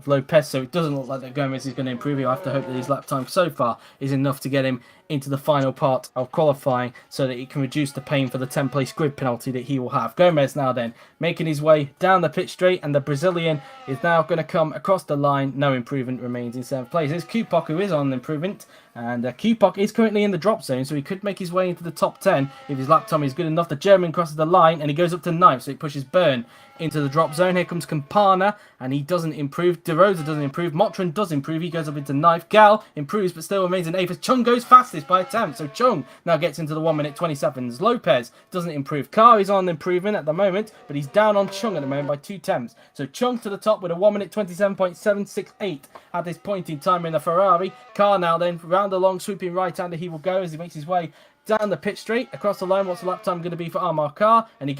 Speaker 1: Lopez. So it doesn't look like that Gomez is going to improve. He'll have to hope that his lap time so far is enough to get him into the final part of qualifying, so that he can reduce the pain for the 10-place grid penalty that he will have. Gomez now then making his way down the pit straight, and the Brazilian is now going to come across the line. No improvement, remains in 7th place. There's Kupok, who is on an improvement, and Kupok is currently in the drop zone, so he could make his way into the top 10 if his lap time is good enough. The German crosses the line, and he goes up to 9th, so it pushes Byrne into the drop zone. Here comes Campana, and he doesn't improve. De Rosa doesn't improve. Motrin does improve. He goes up into 9th. Gal improves, but still remains in 8th. Chung goes fastest by a tenth, so Chung now gets into the 1 minute 27s. Lopez doesn't improve. Carr is on improvement at the moment, but he's down on Chung at the moment by 2 tenths. So Chung to the top with a 1 minute 27.768 at this point in time in the Ferrari. Carr now then round the long sweeping right-hander he will go, as he makes his way down the pit straight across the line. What's the lap time going to be for Amar Carr? And he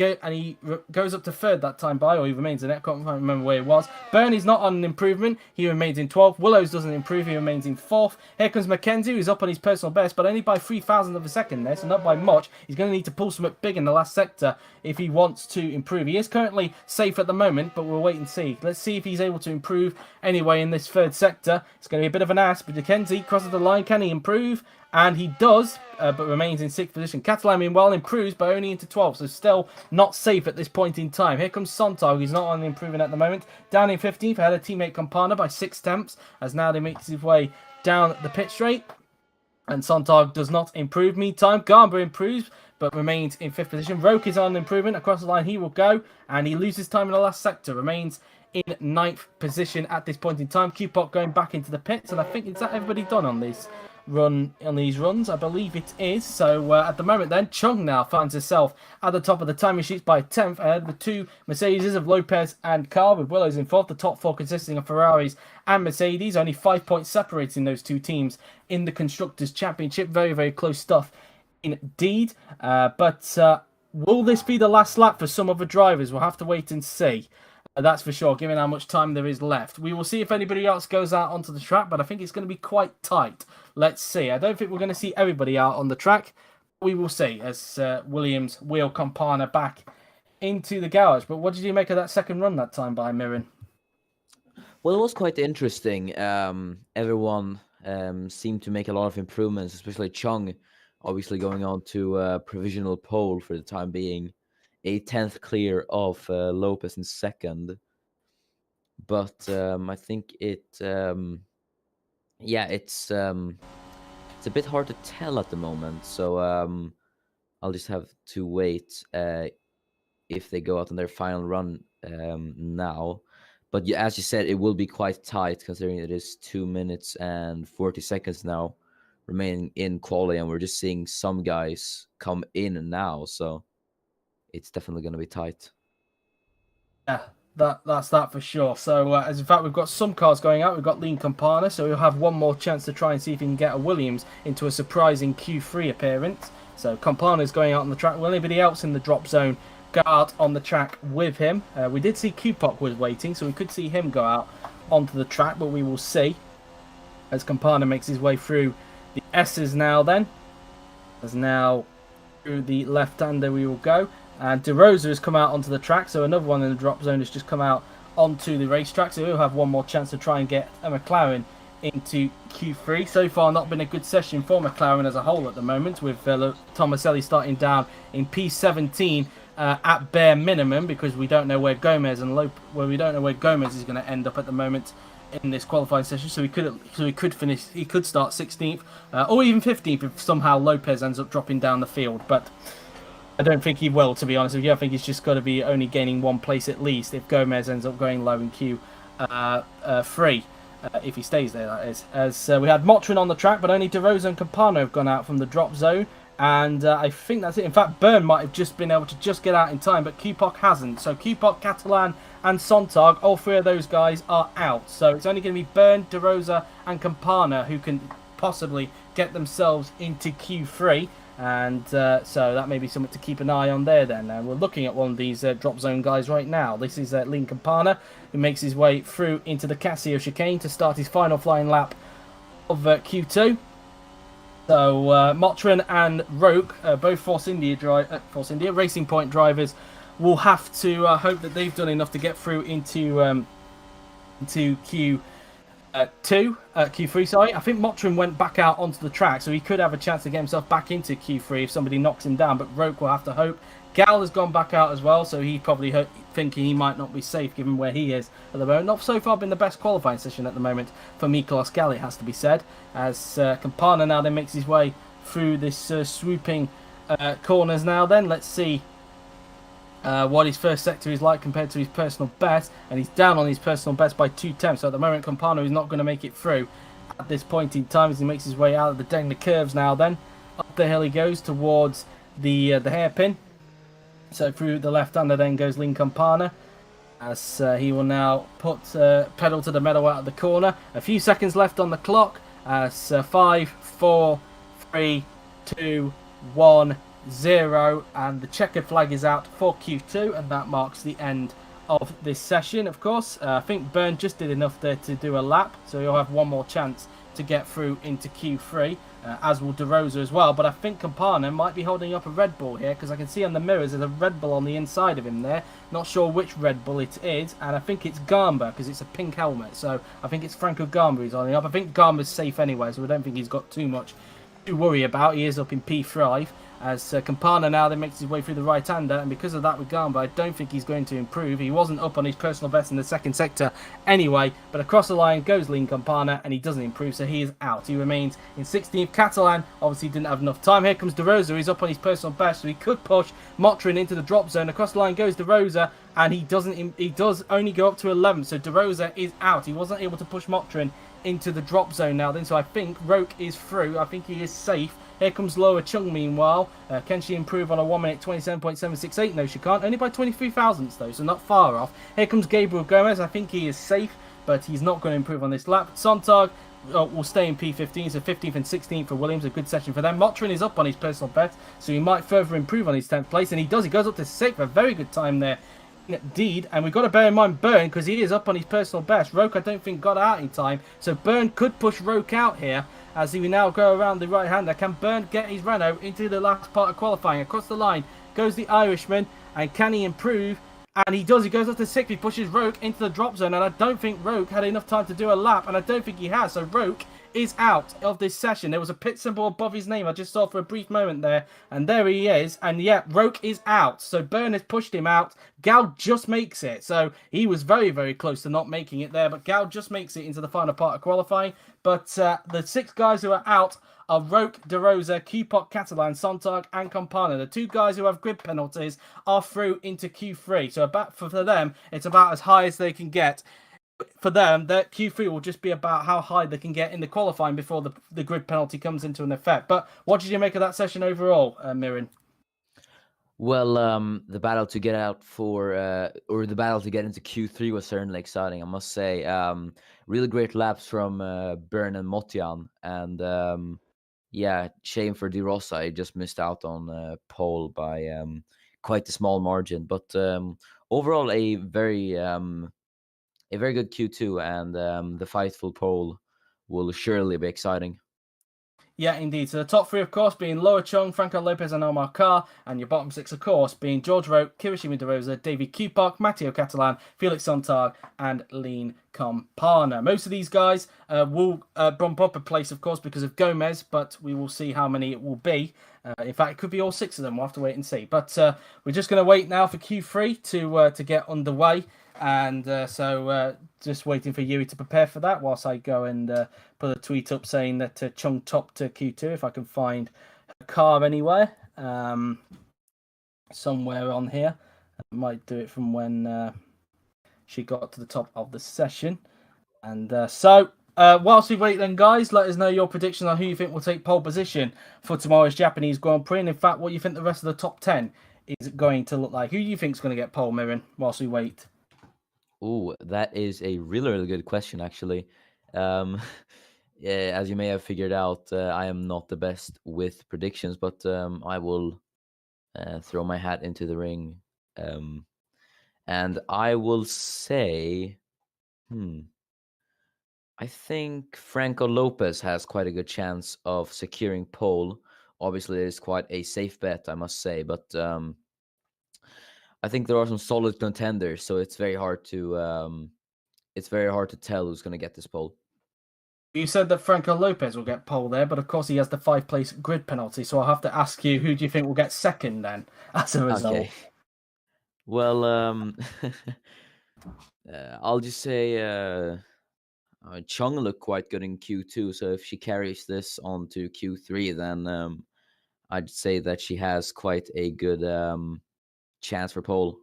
Speaker 1: goes up to 3rd that time by, or he remains in it. I can't remember where it was. Bernie's not on an improvement. He remains in 12th. Willows doesn't improve. He remains in 4th. Here comes Mackenzie, who's up on his personal best, but only by 3,000 of a second there, so not by much. He's going to need to pull something big in the last sector if he wants to improve. He is currently safe at the moment, but we'll wait and see. Let's see if he's able to improve anyway in this 3rd sector. It's going to be a bit of an ass, but Mackenzie crosses the line. Can he improve? And he does, but remains in 6th position. Catalan, meanwhile, improves, but only into 12th, so still not safe at this point in time. Here comes Sontag, who's not on improving at the moment. Down in 15th, ahead of teammate Campana by 6 tenths, as now they makes his way down the pit straight. And Sontag does not improve. Meantime, Garber improves, but remains in 5th position. Roke is on improvement. Across the line he will go, and he loses time in the last sector. Remains in 9th position at this point in time. Kupok going back into the pits, and I think, is that everybody done on this these runs? I believe it is. So at the moment then, Chung now finds herself at the top of the timing sheets by 10th, ahead of the 2 Mercedes of Lopez and Carr, with Willows in 4th. The top 4 consisting of Ferraris and Mercedes. Only 5 points separating those 2 teams in the Constructors' Championship. Very, very close stuff indeed. But will this be the last lap for some other drivers? We'll have to wait and see. That's for sure, given how much time there is left. We will see if anybody else goes out onto the track, but I think it's going to be quite tight. Let's see. I don't think we're going to see everybody out on the track. We will see, as Williams wheel Campana back into the garage. But what did you make of that second run that time by Mirren?
Speaker 2: Well, it was quite interesting. Everyone seemed to make a lot of improvements, especially Chung, obviously going on to a provisional pole for the time being. A 10th clear of Lopez in 2nd. But I think it's a bit hard to tell at the moment. So I'll just have to wait if they go out on their final run now. But yeah, as you said, it will be quite tight considering it is 2 minutes and 40 seconds now remaining in quali, and we're just seeing some guys come in now, so it's definitely going to be tight.
Speaker 1: Yeah, that's that for sure. So, as in fact, we've got some cars going out. We've got Lean Campana, so he'll have one more chance to try and see if he can get a Williams into a surprising Q3 appearance. So, Campana's going out on the track. Will anybody else in the drop zone go out on the track with him? We did see Kupok was waiting, so we could see him go out onto the track, but we will see as Campana makes his way through the S's now then. As now through the left-hander we will go. And De Rosa has come out onto the track, so another one in the drop zone has just come out onto the racetrack. So we'll have one more chance to try and get a McLaren into Q3. So far, not been a good session for McLaren as a whole at the moment, with Tomaselli starting down in P17 at bare minimum, because we don't know where Gomez is going to end up at the moment in this qualifying session. So he could finish. He could start 16th or even 15th if somehow Lopez ends up dropping down the field, but I don't think he will, to be honest with you. I think he's just got to be only gaining one place at least if Gomez ends up going low in Q3. If he stays there, that is. As we had Motrin on the track, but only De Rosa and Campano have gone out from the drop zone. And I think that's it. In fact, Byrne might have just been able to just get out in time, but Kupok hasn't. So Kupok, Catalan and Sontag, all three of those guys are out. So it's only going to be Byrne, De Rosa and Campana who can possibly get themselves into Q3. And so that may be something to keep an eye on there then. We're looking at one of these drop zone guys right now. This is Lean Campana, who makes his way through into the Casio chicane to start his final flying lap of Q2. So Motrin and Roke, both Force India Racing Point drivers, will have to hope that they've done enough to get through into Q3, sorry. I think Motrin went back out onto the track, so he could have a chance to get himself back into Q3 if somebody knocks him down, but Roke will have to hope. Gal has gone back out as well, so he probably thinking he might not be safe given where he is at the moment. Not so far been the best qualifying session at the moment for Mikolas Gal, it has to be said, as Campana now then makes his way through this swooping corners now then. Let's see what his first sector is like compared to his personal best, and he's down on his personal best by 2 tenths. So at the moment, Campano is not going to make it through at this point in time as he makes his way out of the Degner curves now. Then up the hill he goes towards the hairpin. So through the left-hander then goes Lean Campana, as he will now put pedal to the metal out of the corner. A few seconds left on the clock as 5, 4, 3, 2, 1. 0, and the checkered flag is out for Q2, and that marks the end of this session. Of course, I think Byrne just did enough there to do a lap, so he'll have one more chance to get through into Q3, as will De Rosa as well. But I think Campana might be holding up a Red Bull here, because I can see on the mirrors there's a Red Bull on the inside of him there. Not sure which Red Bull it is, and I think it's Gamba, because it's a pink helmet, so I think it's Franco Gamba he's holding up. I think Gamba's safe anyway, so I don't think he's got too much to worry about. He is up in P5. As Campana now then makes his way through the right-hander, and because of that with Gamba, I don't think he's going to improve. He wasn't up on his personal best in the second sector anyway, but across the line goes Lean Campana, and he doesn't improve, so he is out. He remains in 16th. Catalan obviously didn't have enough time. Here comes De Rosa, he's up on his personal best, so he could push Motrin into the drop zone. Across the line goes De Rosa, and he does only go up to 11th, so De Rosa is out. He wasn't able to push Motrin into the drop zone now then, so I think Roke is through. I think he is safe. Here comes Loa Chung meanwhile. Can she improve on a 1 minute 27.768? No, she can't. Only by 23 thousandths though, so not far off. Here comes Gabriel Gomez. I think he is safe, but he's not going to improve on this lap. Sontag will stay in P15, so 15th and 16th for Williams. A good session for them. Motrin is up on his personal best, so he might further improve on his 10th place, and he does. He goes up to 6th. A very good time there indeed, and we've got to bear in mind Byrne, because he is up on his personal best. Roke I don't think got out in time, so Byrne could push Roke out here as he will now go around the right hander. Can Byrne get his Renault into the last part of qualifying? Across the line goes the Irishman, and can he improve? And he does. He goes up to 6th. He pushes Roke into the drop zone, and I don't think Roke had enough time to do a lap, and I don't think he has. So Roke is out of this session. There was a pit symbol above his name I just saw for a brief moment there, and there he is. And yeah, Roke is out, so Byrne has pushed him out. Gal just makes it, so he was very, very close to not making it there, but Gal just makes it into the final part of qualifying. But the 6 guys who are out are Roque, De Rosa, Cupok, Catalan, Sontag, and Campana. The 2 guys who have grid penalties are through into Q3. So for them, it's about as high as they can get. For them, their Q3 will just be about how high they can get in the qualifying before the grid penalty comes into an effect. But what did you make of that session overall, Mirin?
Speaker 2: Well, the battle to get out or the battle to get into Q3 was certainly exciting, I must say. Really great laps from Byrne and Motian, and yeah, shame for De Rosa. He just missed out on pole by quite a small margin, but overall a very good Q2, and the fight for pole will surely be exciting.
Speaker 1: Yeah, indeed. So the top 3, of course, being Laura Chung, Franco Lopez, and Omar Carr, and your bottom 6, of course, being George Roque, Kirishima De Rosa, David Cupok, Matteo Catalan, Felix Sontag, and Lean Campana. Most of these guys will bump up a place, of course, because of Gomez, but we will see how many it will be. In fact, it could be all 6 of them. We'll have to wait and see. But we're just going to wait now for Q3 to get underway. And so just waiting for Yuri to prepare for that whilst I go and put a tweet up saying that Chung topped Q2, if I can find her car anywhere. Somewhere on here. I might do it from when she got to the top of the session. And so whilst we wait then, guys, let us know your predictions on who you think will take pole position for tomorrow's Japanese Grand Prix. And in fact, what you think the rest of the top 10 is going to look like. Who do you think is going to get pole, Mirren, whilst we wait?
Speaker 2: Oh, that is a really good question, actually. Yeah, as you may have figured out, I am not the best with predictions, but I will throw my hat into the ring. And I will say, I think Franco Lopez has quite a good chance of securing pole. Obviously, it is quite a safe bet, I must say, but I think there are some solid contenders, so it's very hard to tell who's going to get this pole.
Speaker 1: You said that Franco Lopez will get pole there, but of course he has the 5-place grid penalty. So I'll have to ask you, who do you think will get second then, as a result? Okay.
Speaker 2: Well, I'll just say Chung looked quite good in Q2. So if she carries this on to Q3, then I'd say that she has quite a good chance for pole.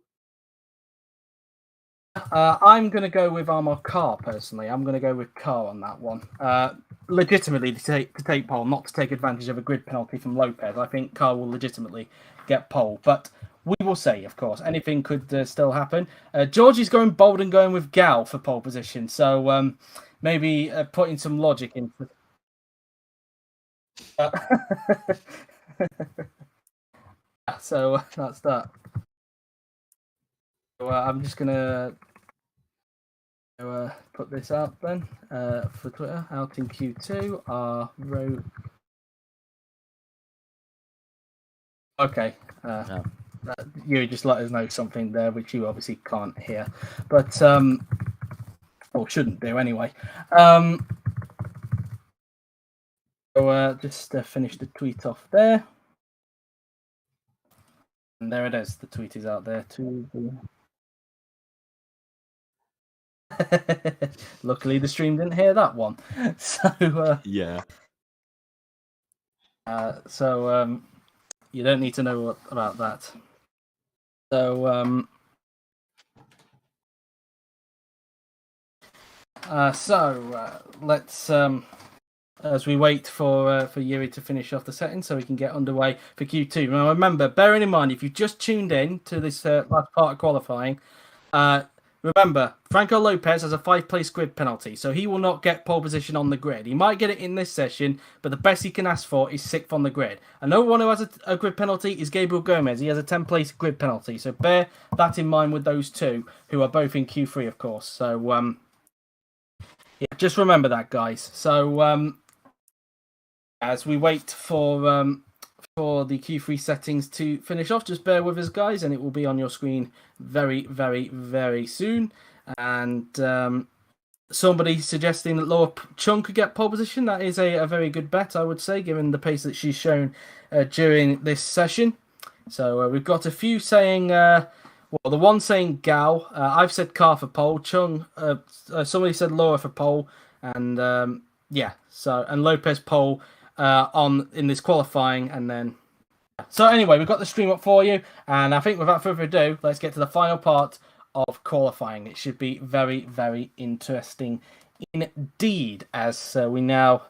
Speaker 1: I'm going to go with Armor Carr, personally. I'm going to go with Carr on that one. Legitimately to take pole, not to take advantage of a grid penalty from Lopez. I think Carr will legitimately get pole. But we will see, of course. Anything could still happen. George is going bold and going with Gal for pole position. So maybe putting some logic into so that's that. So I'm just going to put this out then for Twitter. Out in Q2 are Rogue. Okay. You just let us know something there, which you obviously can't hear, but or shouldn't do anyway. So just finish the tweet off there, and there it is. The tweet is out there too. Luckily, the stream didn't hear that one. So
Speaker 2: yeah.
Speaker 1: So you don't need to know about that. So let's as we wait for Yuri to finish off the setting so we can get underway for Q2. Now remember, bearing in mind, if you've just tuned in to this last part of qualifying, remember, Franco Lopez has a 5-place grid penalty, so he will not get pole position on the grid. He might get it in this session, but the best he can ask for is 6th on the grid. Another one who has a grid penalty is Gabriel Gomez. He has a 10-place grid penalty, so bear that in mind with those two, who are both in Q3, of course. So, yeah, just remember that, guys. So, as we wait for the Q3 settings to finish off, just bear with us, guys, and it will be on your screen very, very, very soon. And somebody suggesting that Laura Chung could get pole position. That is a very good bet, I would say, given the pace that she's shown during this session. So we've got a few saying, well, the one saying Gal. I've said Carr for pole. Chung, somebody said Laura for pole. And yeah, so, and Lopez pole. in this qualifying, and then. So anyway, we've got the stream up for you, and I think without further ado, let's get to the final part of qualifying. It should be very, very interesting indeed, as we now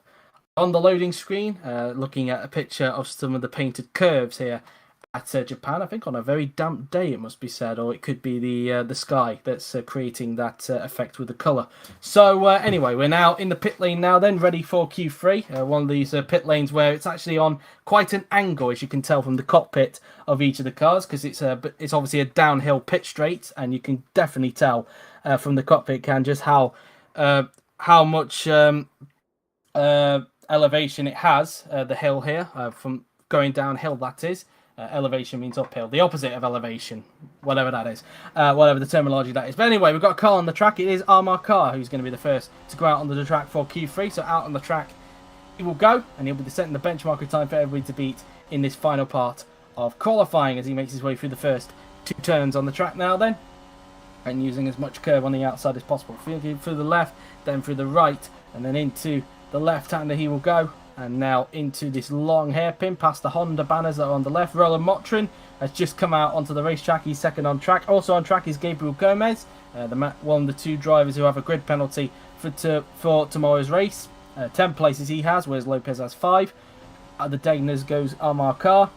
Speaker 1: on the loading screen, looking at a picture of some of the painted curves here at Japan. I think on a very damp day, it must be said, or it could be the sky that's creating that effect with the colour. So anyway, we're now in the pit lane now then, ready for Q3. One of these pit lanes where it's actually on quite an angle, as you can tell from the cockpit of each of the cars, because it's obviously a downhill pit straight, and you can definitely tell from the cockpit just how much elevation it has, the hill here, from going downhill, that is. Elevation means uphill, the opposite of elevation, whatever that is, whatever the terminology that is. But anyway, we've got a car on the track. It is Armar Car who's going to be the first to go out onto the track for Q3. So out on the track he will go, and he'll be setting the benchmark of time for everybody to beat in this final part of qualifying as he makes his way through the first 2 turns on the track now then, and using as much curve on the outside as possible. Through the left, then through the right, and then into the left-hander he will go. And now into this long hairpin past the Honda banners that are on the left. Roland Motrin has just come out onto the racetrack. He's second on track. Also on track is Gabriel Gomez, one of the 2 drivers who have a grid penalty for tomorrow's race. 10 places he has, whereas Lopez has 5. At the Dagners goes Armar Car.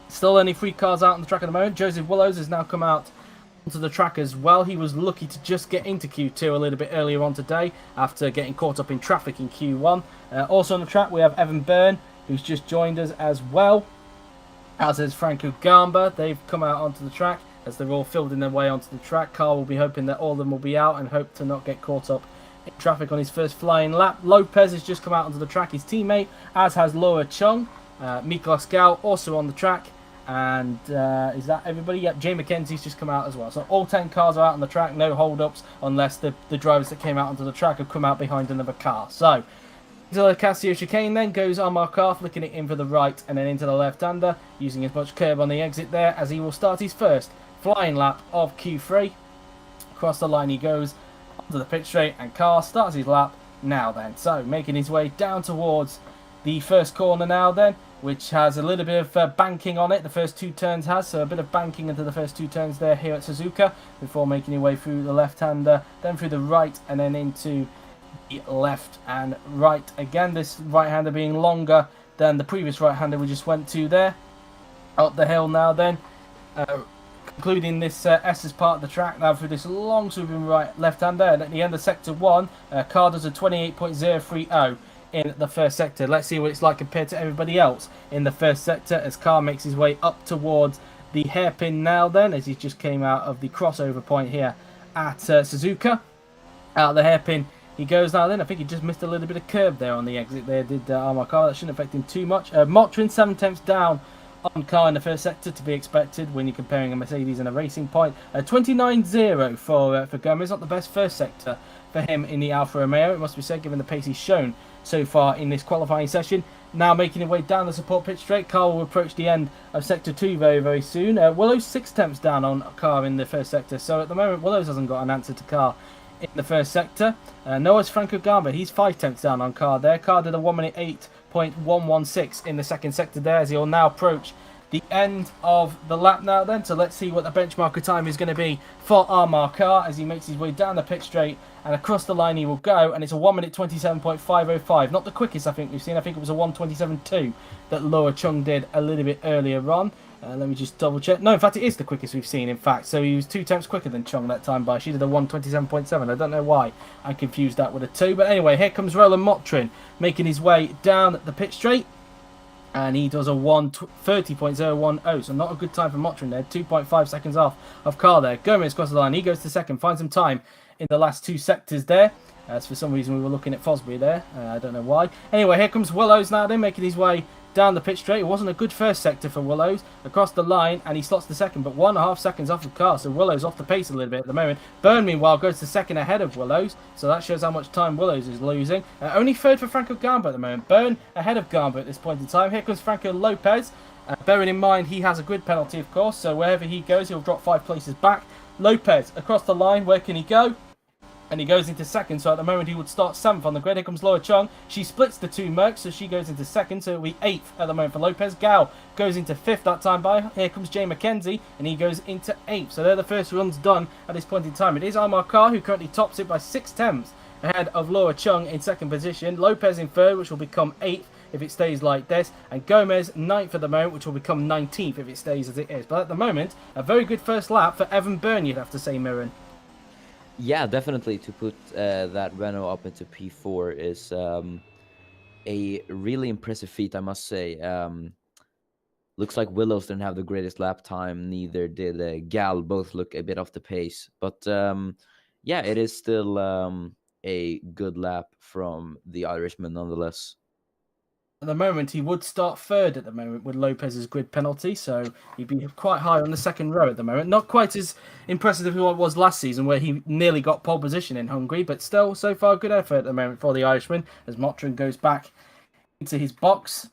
Speaker 1: Still only 3 cars out on the track at the moment. Joseph Willows has now come out onto the track as well. He was lucky to just get into Q2 a little bit earlier on today after getting caught up in traffic in Q1. Also on the track we have Evan Byrne, who's just joined us as well, as is Franco Gamba. They've come out onto the track as they're all fielding their way onto the track. Carl will be hoping that all of them will be out and hope to not get caught up in traffic on his first flying lap. Lopez has just come out onto the track, his teammate, as has Laura Chung. Miklos Gal also on the track. And is that everybody? Yep, Jay McKenzie's just come out as well. So all 10 cars are out on the track, no hold-ups, unless the drivers that came out onto the track have come out behind another car. So, into the Casio chicane then goes Armar Car, flicking it in for the right and then into the left-hander, using as much curve on the exit there as he will start his first flying lap of Q3. Across the line he goes onto the pit straight, and Car starts his lap now then. So, making his way down towards the first corner now then, which has a little bit of banking on it. The first 2 turns has, so a bit of banking into the first 2 turns there here at Suzuka before making your way through the left-hander, then through the right, and then into the left and right again. This right-hander being longer than the previous right-hander we just went to there. Up the hill now then, concluding this S's part of the track now through this long swooping left-hander, and at the end of sector 1, Car does a 28.030 in the first sector. Let's see what it's like compared to everybody else in the first sector as Car makes his way up towards the hairpin now then, as he just came out of the crossover point here at Suzuka. Out of the hairpin he goes now then. I think he just missed a little bit of curb there on the exit there, did Armar Car. That shouldn't affect him too much. Motrin 7 tenths down on Car in the first sector, to be expected when you're comparing a Mercedes and a Racing Point. 29.0 for Gomez, not the best first sector for him in the Alfa Romeo, it must be said, given the pace he's shown so far in this qualifying session. Now making his way down the support pit straight, Carl will approach the end of sector 2 very, very soon. Willows 6 tenths down on Car in the first sector, so at the moment Willows hasn't got an answer to Car in the first sector. Noah's Franco Gamba, he's 5 tenths down on Car there. Car did a 1 minute 8.116 in the second sector there, as he'll now approach the end of the lap now then. So let's see what the benchmarker time is going to be for Armar Car as he makes his way down the pit straight, and across the line he will go, and it's a 1 minute 27.505. Not the quickest I think we've seen. I think it was a 1:27.2 that Laura Chung did a little bit earlier on. Let me just double check. No, in fact it is the quickest we've seen, in fact. So he was 2 tenths quicker than Chung that time by. She did a 1:27.7. I don't know why I confused that with a 2. But anyway, here comes Roland Motrin making his way down the pit straight. And he does a 1:30.010, so not a good time for Motrin there. 2.5 seconds off of Car there. Gomez across the line. He goes to second, finds some time in the last 2 sectors there. As for some reason we were looking at Fosbury there. I don't know why. Anyway, here comes Willows now then, making his way down the pit straight. It wasn't a good first sector for Willows. Across the line, and he slots the second, but 1.5 seconds off of Car, so Willows off the pace a little bit at the moment. Byrne, meanwhile, goes to second ahead of Willows, so that shows how much time Willows is losing. Only third for Franco Gamba at the moment. Byrne ahead of Gamba at this point in time. Here comes Franco Lopez. Bearing in mind he has a grid penalty, of course, so wherever he goes, he'll drop 5 places back. Lopez across the line. Where can he go? and he goes into second. So at the moment, he would start 7th on the grid. Here comes Laura Chung. She splits the 2 Mercs, so she goes into second. So it'll be 8th at the moment for Lopez. Gao goes into 5th that time by. Here comes Jay McKenzie, and he goes into 8th. So they're the first runs done at this point in time. It is Amar Khan who currently tops it by 6 tenths ahead of Laura Chung in second position. Lopez in third, which will become 8th if it stays like this, and Gomez 9th at the moment, which will become 19th if it stays as it is. But at the moment, a very good first lap for Evan Byrne, you'd have to say, Mirren.
Speaker 2: Yeah, definitely. To put that Renault up into P4 is a really impressive feat, I must say. Looks like Willows didn't have the greatest lap time, neither did Gal. Both look a bit off the pace. But yeah, it is still a good lap from the Irishman nonetheless.
Speaker 1: At the moment, he would start third at the moment with Lopez's grid penalty, so he'd be quite high on the second row at the moment. Not quite as impressive as what it was last season, where he nearly got pole position in Hungary, but still, so far, good effort at the moment for the Irishman, as Motrin goes back into his box.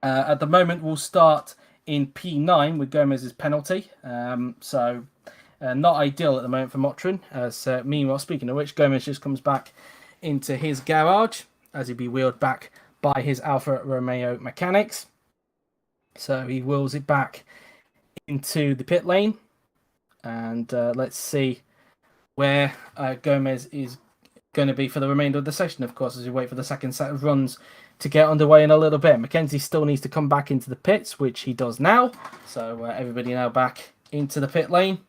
Speaker 1: At the moment, we'll start in P9 with Gomez's penalty, so not ideal at the moment for Motrin. As meanwhile, speaking of which, Gomez just comes back into his garage as he'd be wheeled back by his Alfa Romeo mechanics. So he wheels it back into the pit lane. And let's see where Gomez is going to be for the remainder of the session, of course, as we wait for the second set of runs to get underway in a little bit. Mackenzie still needs to come back into the pits, which he does now. So everybody now back into the pit lane,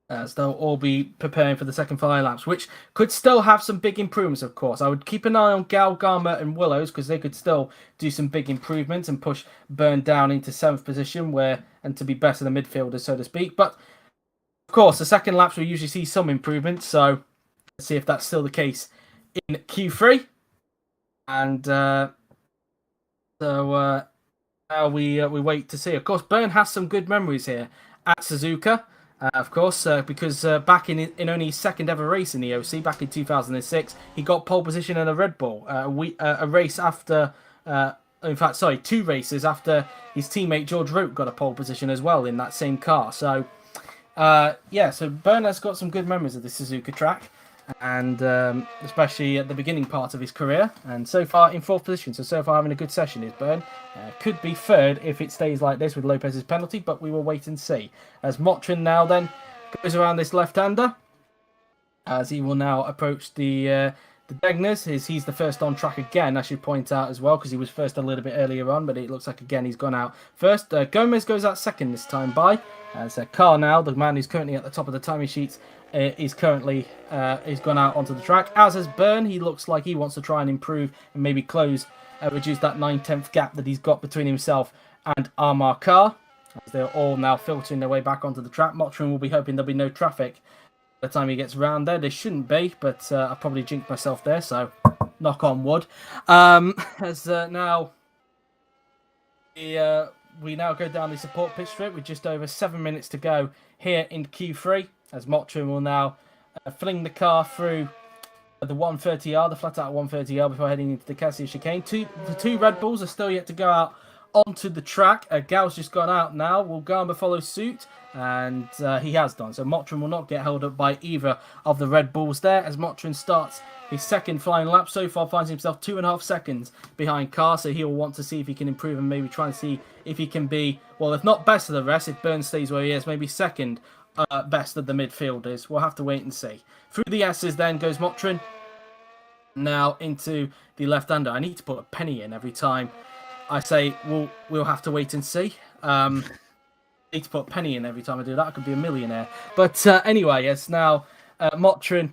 Speaker 1: as they'll all be preparing for the second 5 laps, which could still have some big improvements, of course. I would keep an eye on Gal, Garma and Willows, because they could still do some big improvements and push Byrne down into 7th position, and to be better than midfielders, so to speak. But, of course, the second laps we usually see some improvements, so let's see if that's still the case in Q3. And so now we wait to see. Of course, Byrne has some good memories here at Suzuka. Of course, because back in only his second ever race in the OC, back in 2006, he got pole position in a Red Bull. A race after, 2 races after his teammate George Root got a pole position as well in that same car. So, so Byrne has got some good memories of the Suzuka track, and especially at the beginning part of his career. And so far in 4th position, so far having a good session is Byrne. Could be 3rd if it stays like this with Lopez's penalty, but we will wait and see. As Motrin now then goes around this left-hander, as he will now approach the Degners. He's the first on track again, I should point out as well, because he was first a little bit earlier on, but it looks like again he's gone out first. Gomez goes out second this time by, as Carr now, the man who's currently at the top of the timing sheets, is currently is gone out onto the track, as has Byrne. He looks like he wants to try and improve and maybe reduce that 9/10 gap that he's got between himself and Amar Khan, as they're all now filtering their way back onto the track. Motrin will be hoping there'll be no traffic by the time he gets around there. There shouldn't be, but I probably jinxed myself there, so knock on wood. Now we now go down the support pit strip with just over 7 minutes to go here in Q3, as Motrin will now fling the car through the 130R, the flat out 130R, before heading into the Cassia chicane. The two Red Bulls are still yet to go out onto the track. Gal's just gone out now. Will Garma follow suit? And he has done. So Motrin will not get held up by either of the Red Bulls there, as Motrin starts his second flying lap. So far finds himself 2.5 seconds behind Carr, so he'll want to see if he can improve and maybe try and see if he can be, well, if not best of the rest, if Byrne stays where he is, maybe second best of the midfielders. We'll have to wait and see. Through the S's then goes Motrin. Now into the left-hander. I need to put a penny in every time I say we'll have to wait and see. Need to put a penny in every time I do that. I could be a millionaire. But anyway, as now Motrin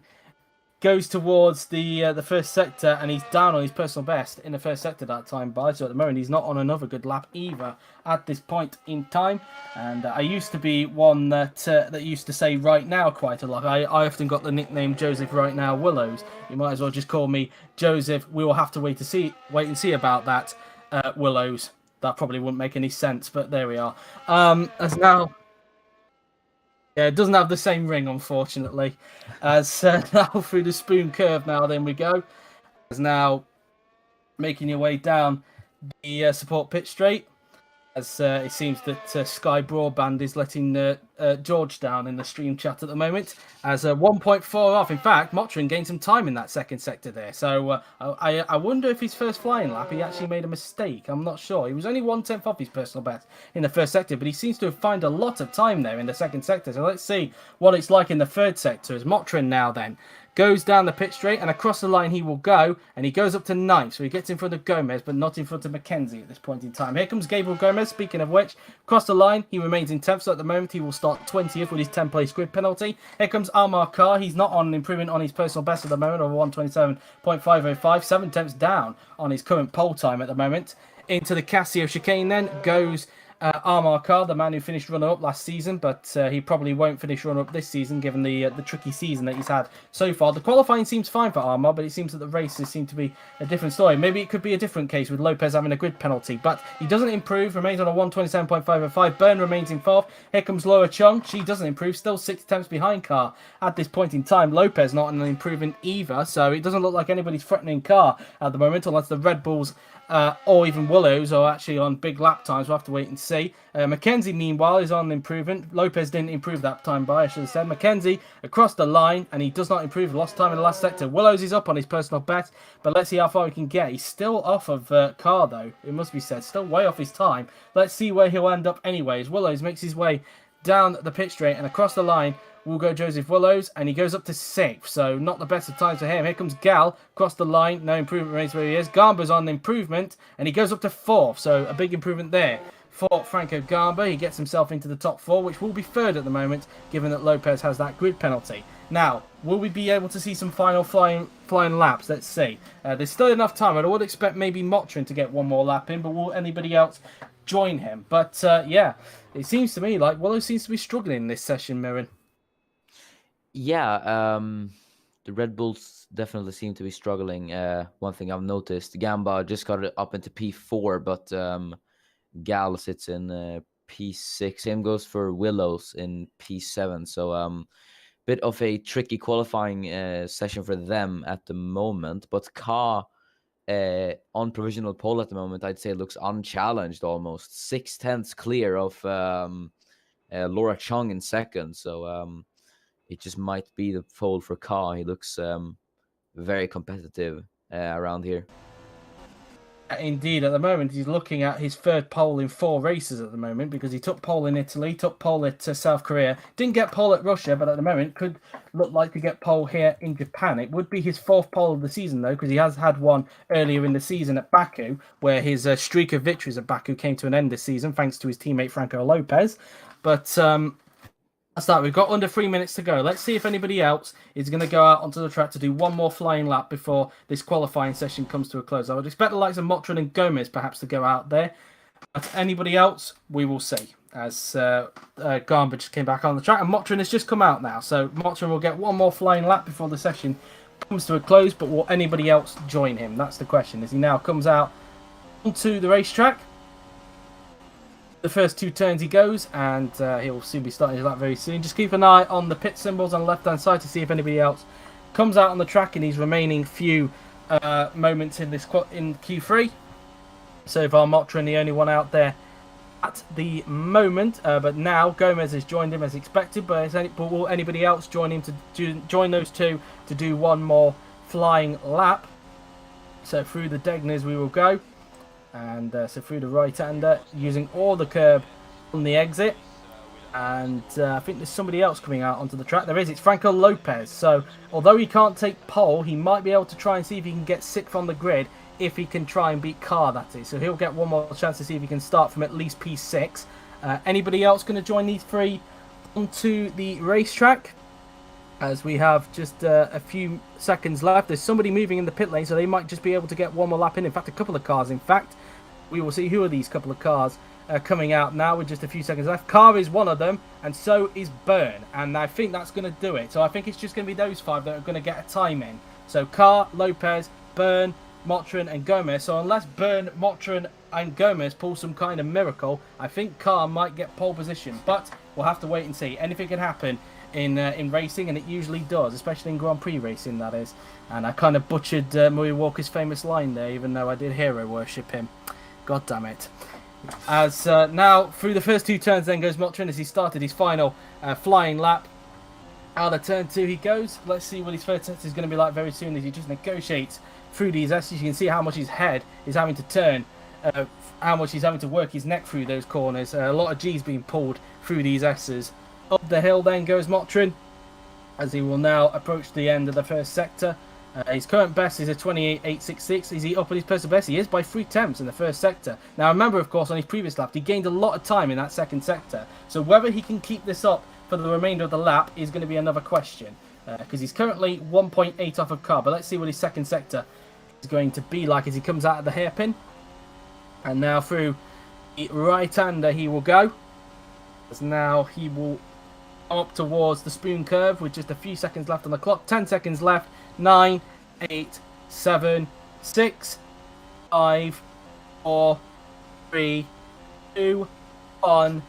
Speaker 1: goes towards the first sector, and he's down on his personal best in the first sector that time by. So at the moment, he's not on another good lap either at this point in time. And I used to be one that used to say "right now" quite a lot. I often got the nickname Joseph Right Now Willows. You might as well just call me Joseph. We will have to wait and see about that, Willows. That probably wouldn't make any sense, but there we are. As now. Yeah, it doesn't have the same ring, unfortunately. As now through the spoon curve now, then we go. As now making your way down the support pit straight. As it seems that Sky Broadband is letting George down in the stream chat at the moment, as 1.4 off. In fact, Motrin gained some time in that second sector there. So I wonder if his first flying lap, he actually made a mistake. I'm not sure. He was only 1/10 off his personal best in the first sector, but he seems to have found a lot of time there in the second sector. So let's see what it's like in the third sector, as Motrin now then goes down the pit straight, and across the line he will go, and he goes up to 9th, so he gets in front of Gomez, but not in front of Mackenzie at this point in time. Here comes Gabriel Gomez, speaking of which, across the line, he remains in 10th, so at the moment he will start 20th with his 10-place grid penalty. Here comes Amar Kar, he's not on an improvement on his personal best at the moment, of 127.505, 7 tenths down on his current pole time at the moment. Into the Casio chicane then goes Amar Kar, the man who finished runner-up last season, but he probably won't finish runner-up this season, given the tricky season that he's had so far. The qualifying seems fine for Amar, but it seems that the races seem to be a different story. Maybe it could be a different case with Lopez having a grid penalty, but he doesn't improve, remains on a 127.505. Byrne remains in 4th. Here comes Laura Chung. She doesn't improve, still 6 tenths behind Kar at this point in time. Lopez not an improvement either, so it doesn't look like anybody's threatening Kar at the moment, unless the Red Bulls or even Willows are actually on big lap times. We'll have to wait and see. Mackenzie, meanwhile, is on improvement. Lopez didn't improve that time by, I should have said. Mackenzie across the line, and he does not improve. Lost time in the last sector. Willows is up on his personal best, but let's see how far he can get. He's still off of Kar, though, it must be said. Still way off his time. Let's see where he'll end up anyways. Willows makes his way down the pit straight, and across the line will go Joseph Willows, and he goes up to 6th, so not the best of times for him. Here comes Gal, across the line, no improvement, remains where he is. Garber's on improvement, and he goes up to 4th, so a big improvement there for Franco Garber. He gets himself into the top 4, which will be 3rd at the moment, given that Lopez has that grid penalty. Now, will we be able to see some final flying laps? Let's see. There's still enough time, and I would expect maybe Motrin to get one more lap in, but will anybody else join him? But yeah, it seems to me like Willows seems to be struggling in this session, Mirren.
Speaker 2: Yeah, the Red Bulls definitely seem to be struggling. One thing I've noticed, Gamba just got it up into P4, but Gal sits in P6. Same goes for Willows in P7. So bit of a tricky qualifying session for them at the moment. But Ka on provisional pole at the moment, I'd say looks unchallenged almost. 6 tenths clear of Laura Chung in second. So it just might be the pole for Ka. He looks very competitive around here.
Speaker 1: Indeed, at the moment he's looking at his 3rd pole in 4 races at the moment, because he took pole in Italy, took pole at South Korea, didn't get pole at Russia, but at the moment could look like to get pole here in Japan. It would be his 4th pole of the season, though, because he has had one earlier in the season at Baku, where his streak of victories at Baku came to an end this season, thanks to his teammate Franco Lopez. But that's that. We've got under 3 minutes to go. Let's see if anybody else is going to go out onto the track to do one more flying lap before this qualifying session comes to a close. I would expect the likes of Motrin and Gomez perhaps to go out there. But anybody else, we will see. As Garber just came back on the track, and Motrin has just come out now. So Motrin will get one more flying lap before the session comes to a close. But will anybody else join him? That's the question. As he now comes out onto the racetrack. The first 2 turns he goes, and he'll soon be starting his lap very soon. Just keep an eye on the pit symbols on the left-hand side to see if anybody else comes out on the track in these remaining few moments in Q3. So far, Motrin the only one out there at the moment, but now Gomez has joined him as expected. But will anybody else join him to join those two to do one more flying lap? So through the Degners we will go. And so through the right-hander, using all the curb on the exit. And I think there's somebody else coming out onto the track. There is, it's Franco Lopez. So although he can't take pole, he might be able to try and see if he can get 6th on the grid, if he can try and beat Kar, that is. So he'll get one more chance to see if he can start from at least P6. Anybody else going to join these 3 onto the racetrack? As we have just a few seconds left. There's somebody moving in the pit lane, so they might just be able to get one more lap in. In fact, a couple of cars, in fact. We will see who are these couple of cars coming out now with just a few seconds left. Kar is one of them, and so is Byrne. And I think that's going to do it. So I think it's just going to be those 5 that are going to get a time in. So Kar, Lopez, Byrne, Motrin, and Gomez. So unless Byrne, Motrin, and Gomez pull some kind of miracle, I think Kar might get pole position. But we'll have to wait and see. Anything can happen in racing, and it usually does, especially in Grand Prix racing, that is. And I kind of butchered Murray Walker's famous line there, even though I did hero worship him. God damn it. As now through the first 2 turns then goes Motrin as he started his final flying lap. Out of turn 2 he goes. Let's see what his first test is going to be like very soon as he just negotiates through these S's. You can see how much his head is having to turn, how much he's having to work his neck through those corners. A lot of G's being pulled through these S's. Up the hill then goes Motrin as he will now approach the end of the first sector. His current best is a 28.866. Is he up at his personal best? He is by 3 tenths in the first sector. Now remember, of course, on his previous lap, he gained a lot of time in that second sector. So whether he can keep this up for the remainder of the lap is going to be another question. Because he's currently 1.8 off of car. But let's see what his second sector is going to be like as he comes out of the hairpin. And now through the right-hander he will go. As now he will up towards the spoon curve with just a few seconds left on the clock. 10 seconds left. 9, 8, 7, 6, 5, 4, 3, 2, 1,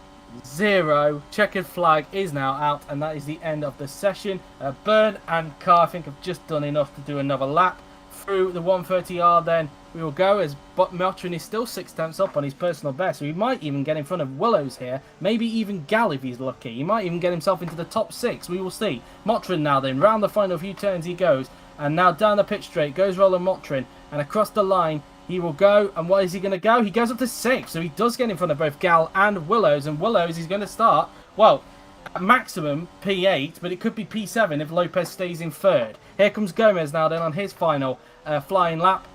Speaker 1: 0. Checkered flag is now out, and that is the end of the session. Byrne and Carr, I think, have just done enough to do another lap. Through the 130R then we will go as Motrin is still 6 tenths up on his personal best, so he might even get in front of Willows here, maybe even Gal if he's lucky. He might even get himself into the top 6, we will see. Motrin now then, round the final few turns he goes, and now down the pit straight goes Roland Motrin, and across the line he will go, and what is he going to go? He goes up to 6, so he does get in front of both Gal and Willows, and Willows is going to start, well, at maximum P8, but it could be P7 if Lopez stays in third. Here comes Gomez now then on his final flying lap.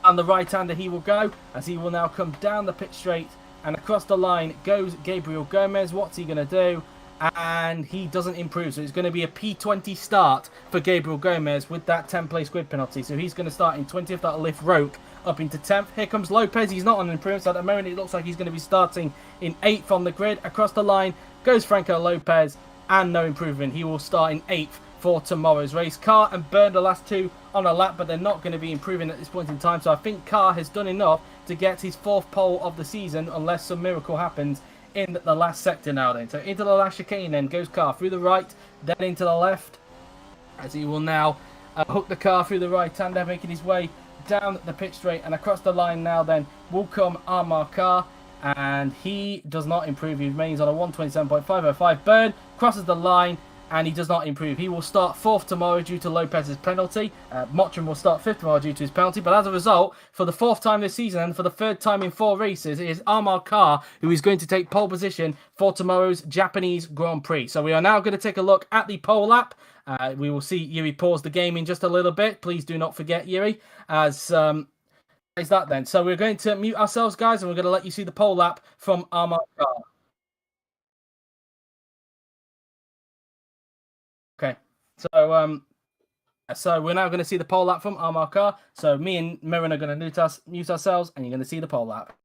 Speaker 1: And the right-hander he will go as he will now come down the pit straight, and across the line goes Gabriel Gomez. What's he going to do? And he doesn't improve, so it's going to be a P20 start for Gabriel Gomez with that 10-place grid penalty. So he's going to start in 20th. That'll lift Roke up into 10th. Here comes Lopez. He's not on an improvement, so at the moment it looks like he's going to be starting in 8th on the grid. Across the line goes Franco Lopez, and no improvement. He will start in 8th for tomorrow's race. Carr and Byrne the last 2 on a lap, but they're not going to be improving at this point in time. So I think Carr has done enough to get his 4th pole of the season, unless some miracle happens in the last sector now then. So into the last chicane then goes Carr through the right, then into the left, as he will now hook the car through the right-hander, making his way down the pit straight, and across the line now then will come Armar Carr, and he does not improve. He remains on a 127.505. Byrne crosses the line, and he does not improve. He will start 4th tomorrow due to Lopez's penalty. Motrin will start 5th tomorrow due to his penalty. But as a result, for the 4th time this season and for the 3rd time in 4 races, it is Armar Carr who is going to take pole position for tomorrow's Japanese Grand Prix. So we are now going to take a look at the pole lap. We will see Yuri pause the game in just a little bit. Please do not forget, Yuri, as is that then. So we're going to mute ourselves, guys, and we're going to let you see the pole lap from Armar Carr. Okay, so we're now going to see the pole lap from Armar Carr. So me and Mirren are going to mute ourselves, and you're going to see the pole lap.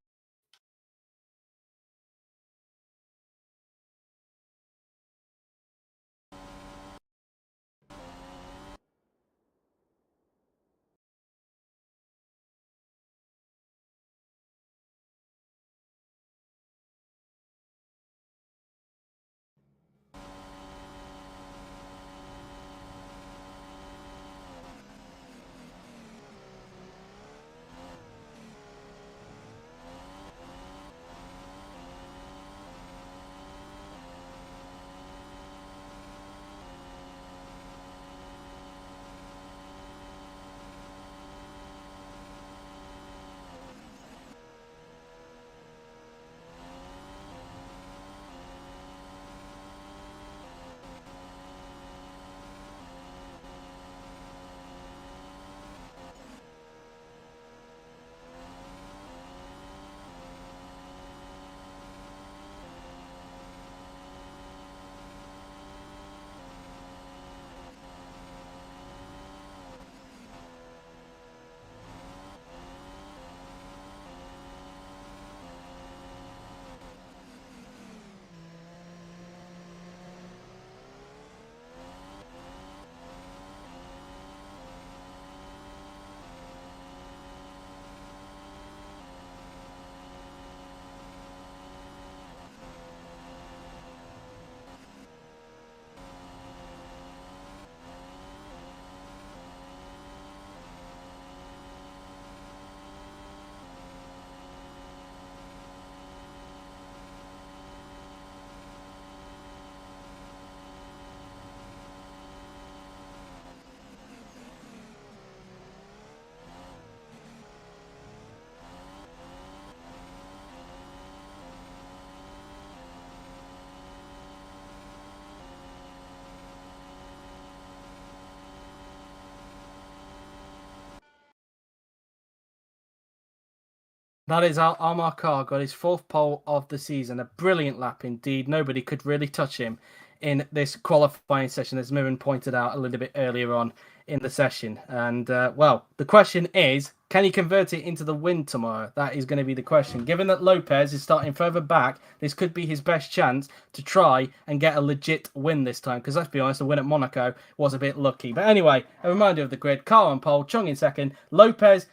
Speaker 1: That is how Amar Khan got his 4th pole of the season. A brilliant lap indeed. Nobody could really touch him in this qualifying session, as Mirren pointed out a little bit earlier on in the session. And, well, the question is, can he convert it into the win tomorrow? That is going to be the question. Given that Lopez is starting further back, this could be his best chance to try and get a legit win this time. Because let's be honest, the win at Monaco was a bit lucky. But anyway, a reminder of the grid. Carl on pole, Chung in second, Lopez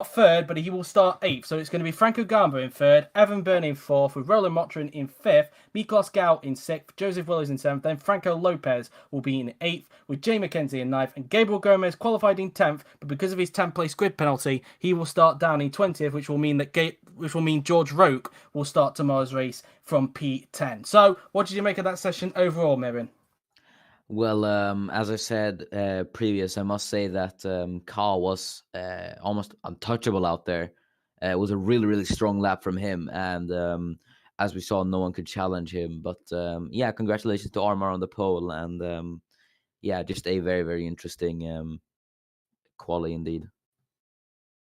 Speaker 1: third, but he will start 8th. So it's going to be Franco Gamba in 3rd, Evan Byrne in 4th, with Roland Motrin in 5th, Miklos Gau in 6th, Joseph Willows in 7th, then Franco Lopez will be in 8th, with Jay McKenzie in 9th, and Gabriel Gomez qualified in 10th, but because of his 10th place grid penalty, he will start down in 20th, which will mean George Roke will start tomorrow's race from P10. So, what did you make of that session overall, Mirren?
Speaker 2: Well, as I said previous, I must say that Carl was almost untouchable out there. It was a really, really strong lap from him. And as we saw, no one could challenge him. But yeah, congratulations to Armar on the pole. And yeah, just a very, very interesting quali indeed.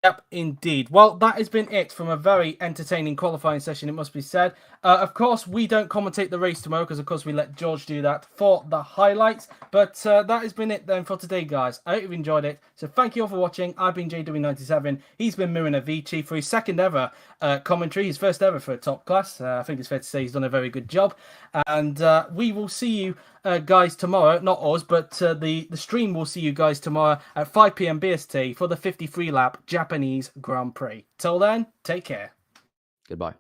Speaker 1: Yep, indeed. Well, that has been it from a very entertaining qualifying session, it must be said. Of course, we don't commentate the race tomorrow because, of course, we let George do that for the highlights. But that has been it then for today, guys. I hope you've enjoyed it. So thank you all for watching. I've been JW97. He's been Mirren Avicii for his 2nd ever commentary, his 1st ever for a top class. I think it's fair to say he's done a very good job. And we will see you guys tomorrow. Not us, but the stream will see you guys tomorrow at 5 p.m. BST for the 53 lap Japanese Grand Prix. Till then, take care.
Speaker 2: Goodbye.